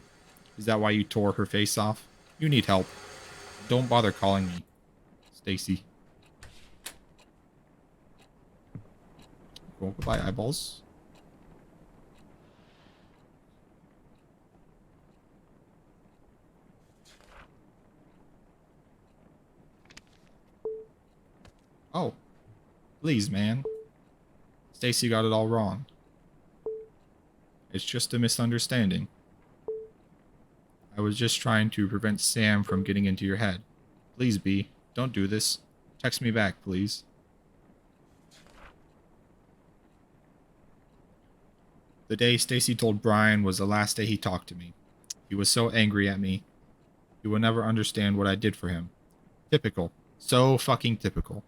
Is that why you tore her face off? You need help. Don't bother calling me. Stacy. Go goodbye, eyeballs. Oh. Please, man. Stacy got it all wrong. It's just a misunderstanding. I was just trying to prevent Sam from getting into your head. Please, B, don't do this. Text me back, please. The day Stacy told Brian was the last day he talked to me. He was so angry at me. He will never understand what I did for him. Typical. So fucking typical.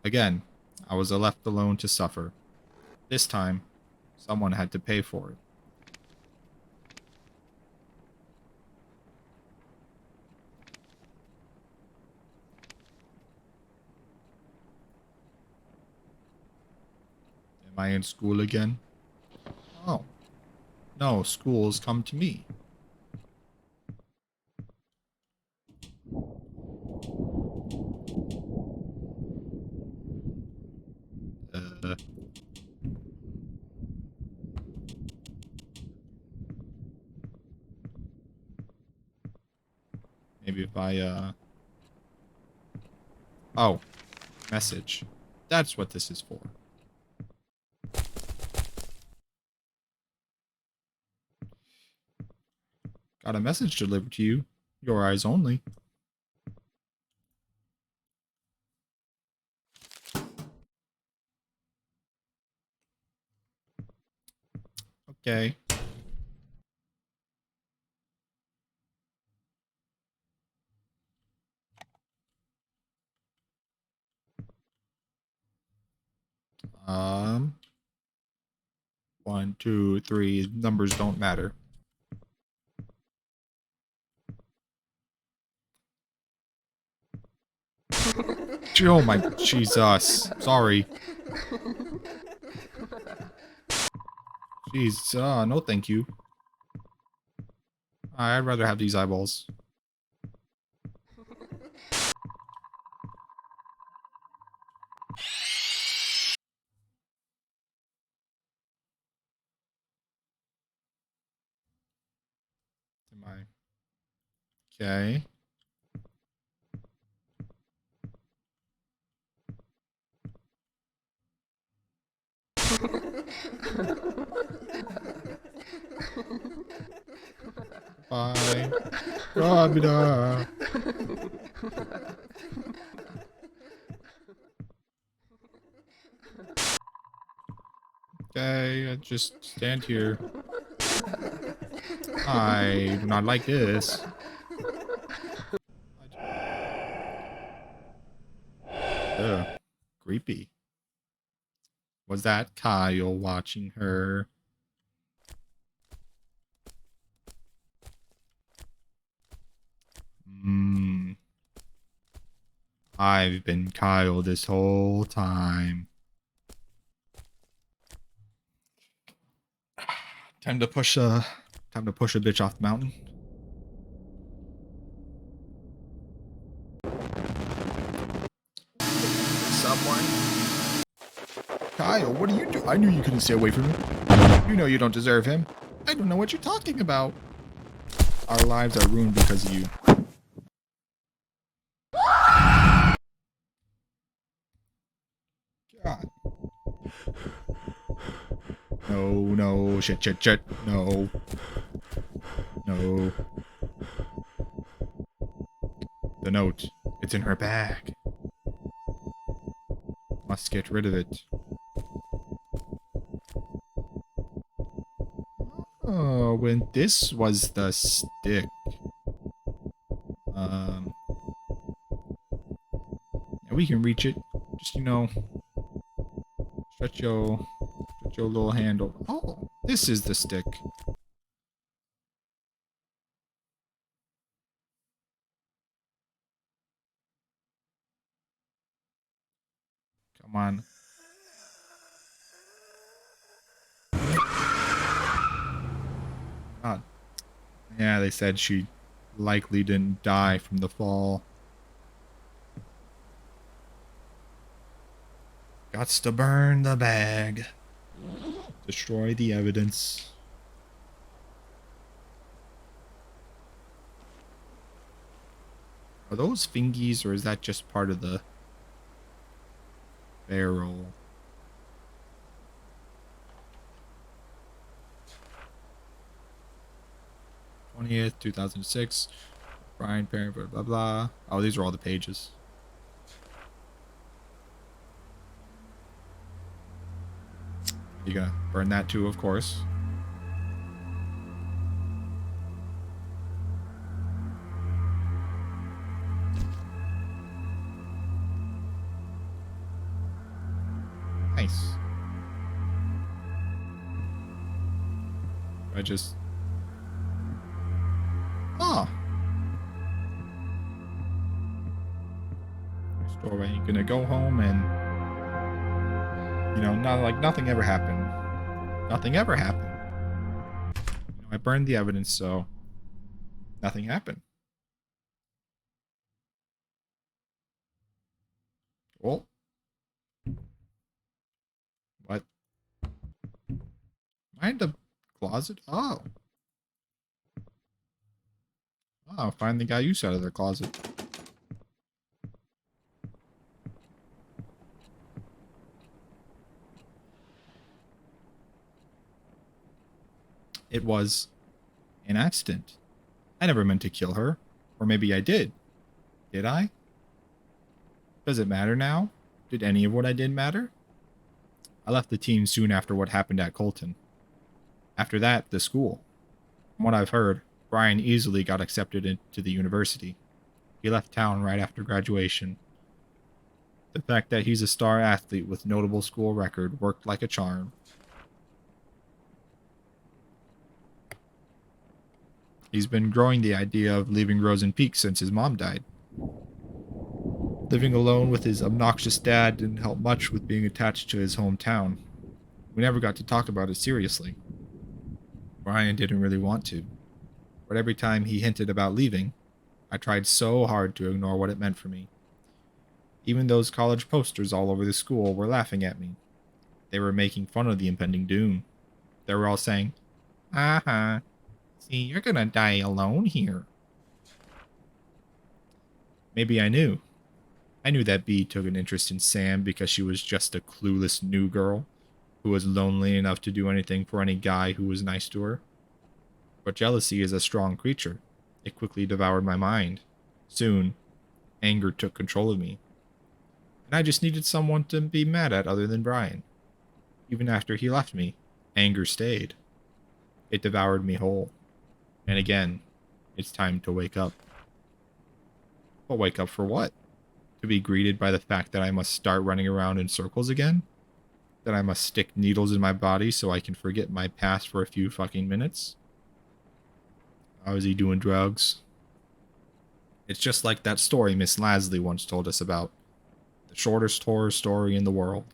Again, I was left alone to suffer. This time, someone had to pay for it. Am I in school again? Oh. No, schools come to me. Uh, maybe if I, Oh, message. That's what this is for. Got a message delivered to you. Your eyes only. Okay. Um, 1, 2, 3. Numbers don't matter. Oh my Jesus. Sorry. Jeez, no thank you. I'd rather have these eyeballs. Am I? Okay. Bye. Ramida. Okay, just stand here. I do not like this. Ugh, creepy. Was that Kyle watching her? Hmm. I've been Kyle this whole time. Time to push a bitch off the mountain. Someone. Kyle, what are you doing? I knew you couldn't stay away from him. You know you don't deserve him. I don't know what you're talking about. Our lives are ruined because of you. God. No, shit, no. No. The note. It's in her bag. Must get rid of it. Oh, when this was the stick. Yeah, we can reach it. Just, stretch your little handle. Oh, this is the stick. Come on. God. Yeah, they said she likely didn't die from the fall. Gots to burn the bag. Destroy the evidence. Are those fingies, or is that just part of the barrel? 20th, 2006. Brian Parent, blah, blah, blah. Oh, these are all the pages. You gonna burn that too, of course. Nice. I just... Oh. Store, you're gonna go home and... not like nothing ever happened. Nothing ever happened. I burned the evidence, so... Nothing happened. Well... What? Mind the closet? Oh. Oh, finally got use out of their closet. It was an accident. I never meant to kill her. Or maybe I did. Did I? Does it matter now? Did any of what I did matter? I left the team soon after what happened at Colton. After that, the school. From what I've heard, Brian easily got accepted into the university. He left town right after graduation. The fact that he's a star athlete with notable school record worked like a charm. He's been growing the idea of leaving Rosen Peak since his mom died. Living alone with his obnoxious dad didn't help much with being attached to his hometown. We never got to talk about it seriously. Brian didn't really want to, but every time he hinted about leaving, I tried so hard to ignore what it meant for me. Even those college posters all over the school were laughing at me. They were making fun of the impending doom. They were all saying, "Uh-huh, see, you're gonna die alone here." Maybe I knew. I knew that Bee took an interest in Sam because she was just a clueless new girl who was lonely enough to do anything for any guy who was nice to her. But jealousy is a strong creature. It quickly devoured my mind. Soon, anger took control of me. And I just needed someone to be mad at other than Brian. Even after he left me, anger stayed. It devoured me whole. And again, it's time to wake up. But wake up for what? To be greeted by the fact that I must start running around in circles again? That I must stick needles in my body so I can forget my past for a few fucking minutes? How is he doing drugs? It's just like that story Miss Lasley once told us about. The shortest horror story in the world.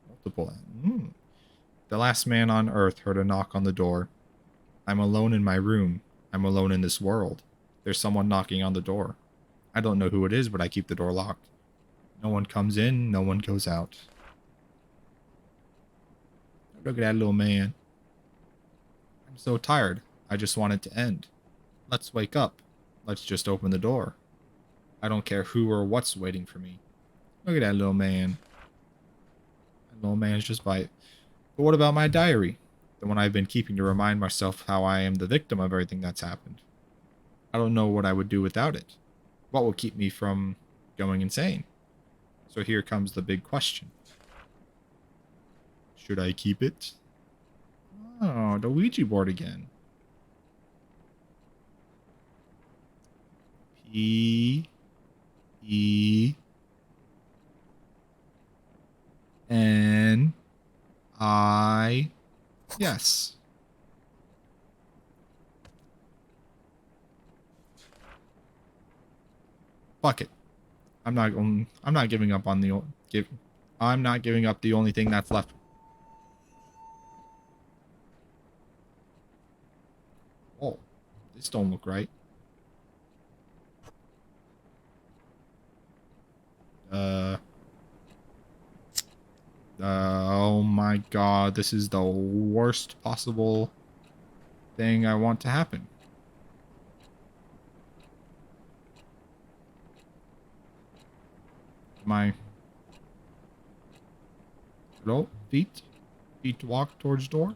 Multiple. The last man on Earth heard a knock on the door. I'm alone in my room. I'm alone in this world. There's someone knocking on the door. I don't know who it is, but I keep the door locked. No one comes in, no one goes out. Look at that little man. I'm so tired. I just want it to end. Let's wake up. Let's just open the door. I don't care who or what's waiting for me. Look at that little man. That little man's just by. But what about my diary? The one I've been keeping to remind myself how I am the victim of everything that's happened. I don't know what I would do without it. What will keep me from going insane? So here comes the big question. Should I keep it? Oh, the Ouija board again. P E N I yes. Fuck it. I'm not giving up on the I'm not giving up the only thing that's left. Oh, this don't look right. Oh my god, this is the worst possible thing I want to happen. My hello, feet to walk towards door.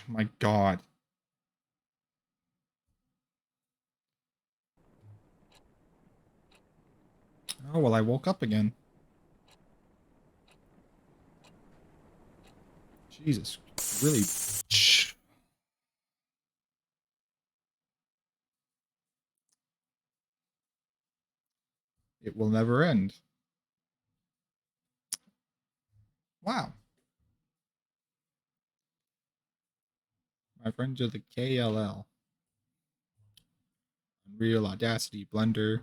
My god. Oh well, I woke up again. Jesus, really. It will never end. Wow. My friends are the KLL. Unreal, Audacity, Blender.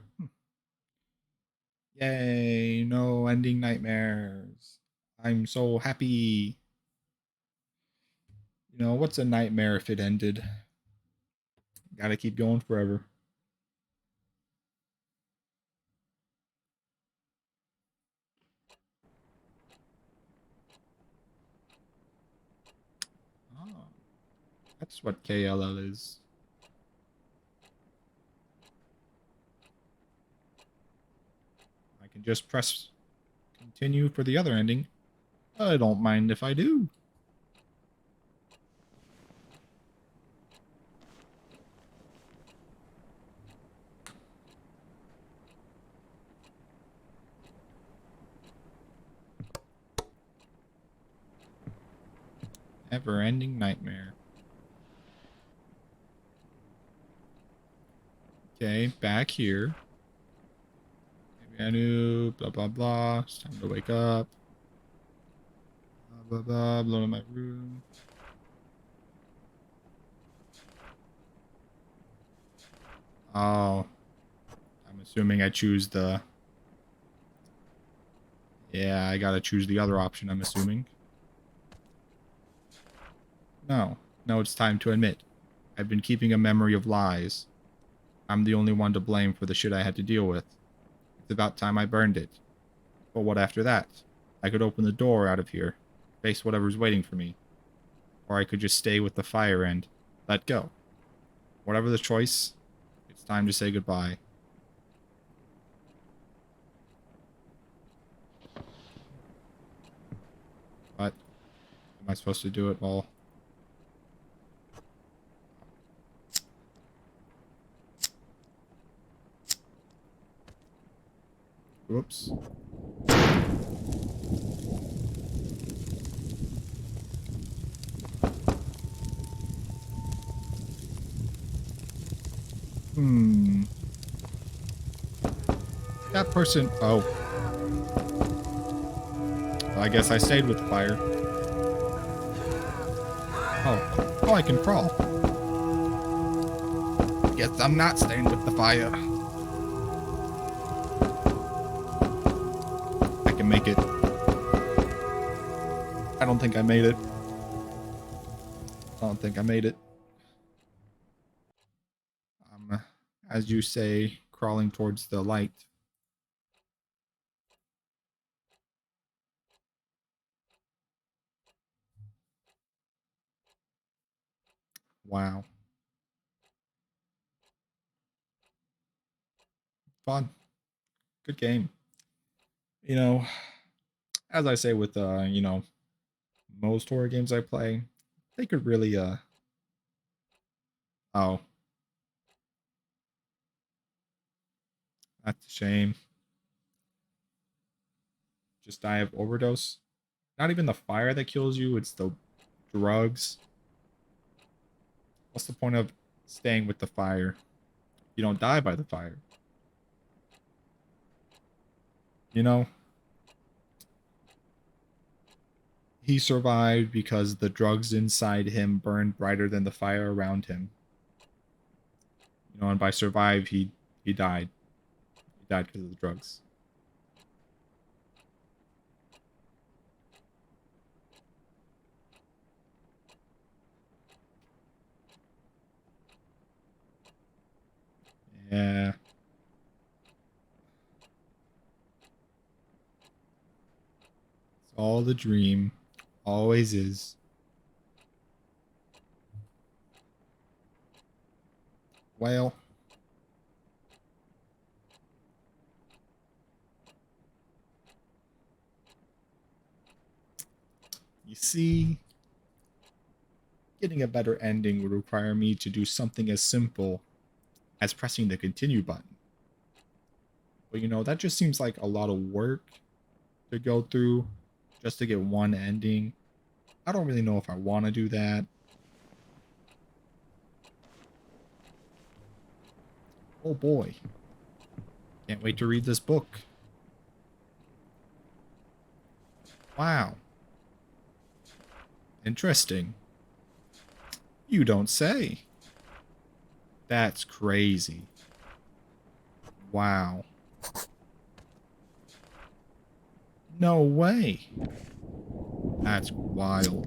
Yay, no ending nightmares. I'm so happy. You know, what's a nightmare if it ended? Gotta keep going forever. Oh, that's what KLL is. I can just press continue for the other ending. I don't mind if I do. Never-ending nightmare. Okay, back here. Maybe I knew. Blah blah blah. It's time to wake up. Blah blah blah. Blow in my room. Oh, I'm assuming I choose the. Yeah, I gotta choose the other option. I'm assuming. No, no, it's time to admit. I've been keeping a memory of lies. I'm the only one to blame for the shit I had to deal with. It's about time I burned it. But what after that? I could open the door out of here, face whatever's waiting for me. Or I could just stay with the fire and let go. Whatever the choice, it's time to say goodbye. But am I supposed to do it while... Whoops. That person... Oh. Well, I guess I stayed with the fire. Oh. Oh, I can crawl. Guess I'm not staying with the fire. I can make it. I don't think I made it. I don't think I made it. As you say, crawling towards the light. Wow. Fun. Good game. You know, as I say with you know, most horror games I play, they could really oh, that's a shame. Just die of overdose. Not even the fire that kills you, it's the drugs. What's the point of staying with the fire? You don't die by the fire. You know? He survived because the drugs inside him burned brighter than the fire around him. You know, and by survive, he died. He died because of the drugs. Yeah. It's all the dream. Always is. Well. You see, getting a better ending would require me to do something as simple as pressing the continue button. But you know, that just seems like a lot of work to go through just to get one ending. I don't really know if I want to do that. Oh boy. Can't wait to read this book. Wow. Interesting. You don't say. That's crazy. Wow. No way. That's wild.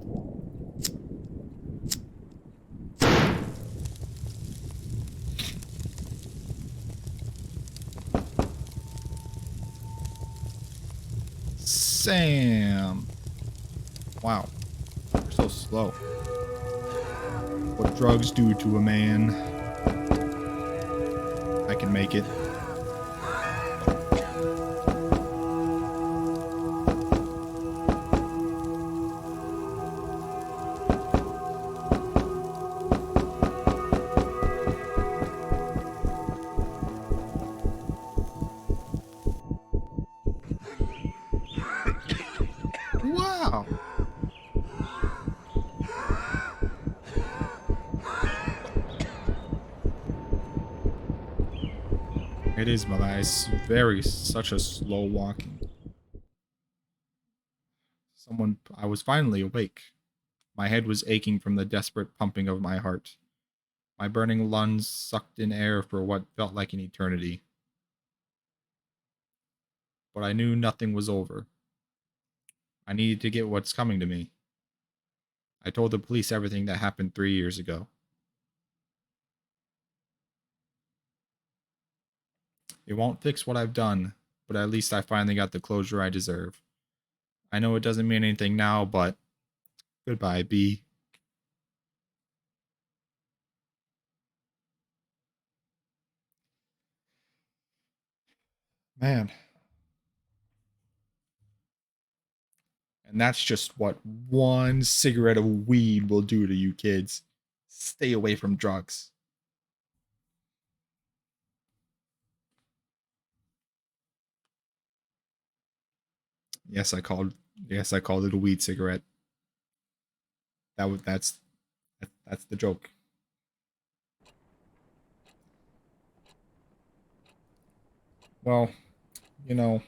Sam. Wow. You're so slow. What drugs do to a man. I can make it. Wow. It is, Mala. It's such a slow walking. I was finally awake. My head was aching from the desperate pumping of my heart. My burning lungs sucked in air for what felt like an eternity. But I knew nothing was over. I needed to get what's coming to me. I told the police everything that happened 3 years ago. It won't fix what I've done, but at least I finally got the closure I deserve. I know it doesn't mean anything now, but goodbye, B. Man. And that's just what one cigarette of weed will do to you kids. Stay away from drugs. Yes, I called yes, I called it a weed cigarette. That's the joke. Well, you know,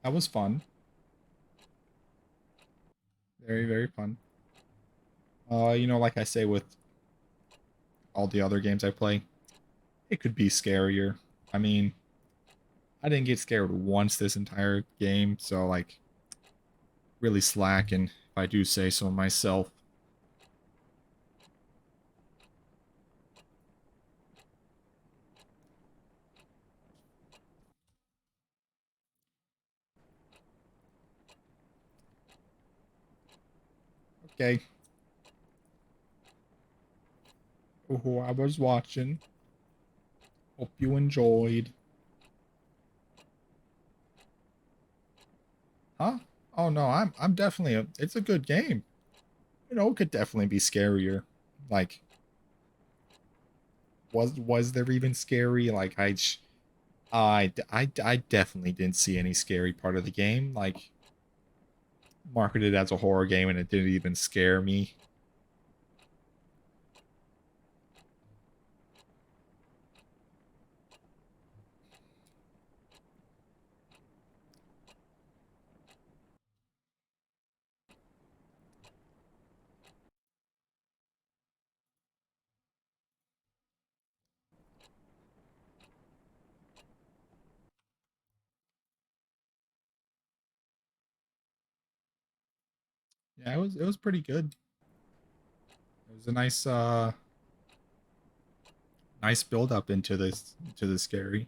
that was fun. Very, very fun. Like I say with all the other games I play, it could be scarier. I mean, I didn't get scared once this entire game, so like really slacking if I do say so myself. Okay. Oh, I was watching. Hope you enjoyed. Huh? Oh no, I'm definitely it's a good game. It could definitely be scarier. Like was there even scary? Like I definitely didn't see any scary part of the game. Like marketed as a horror game and it didn't even scare me. Yeah, it was pretty good. It was a nice build up into the scary.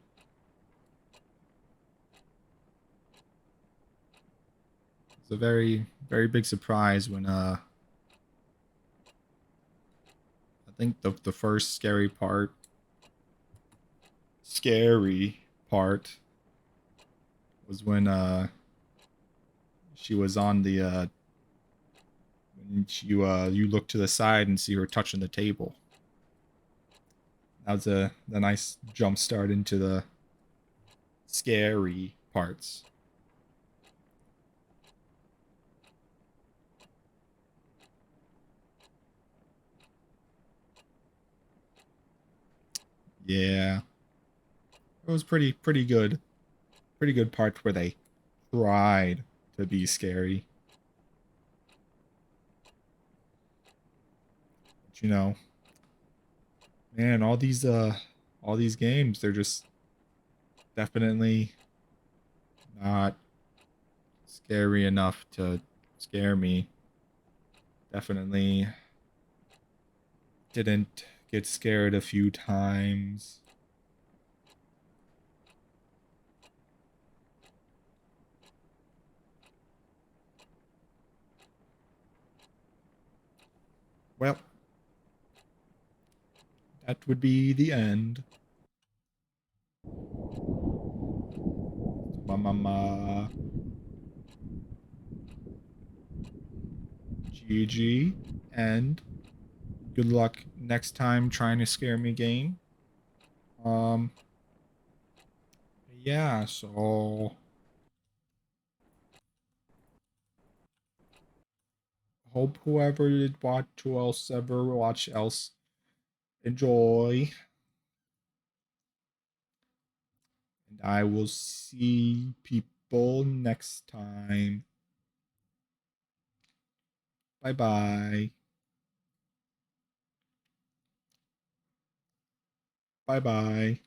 It's a very big surprise when I think the first scary part was when she was on the when you look to the side and see her touching the table. That was a nice jump start into the scary parts. Yeah, it was pretty good. Pretty good part where they tried to be scary. But man, all these games, they're just definitely not scary enough to scare me. Definitely didn't get scared a few times. Well, that would be the end. Mama, GG, and good luck next time trying to scare me game. Um, yeah, so Hope whoever did watch, who else ever watch else, enjoy. And I will see people next time. Bye bye. Bye bye.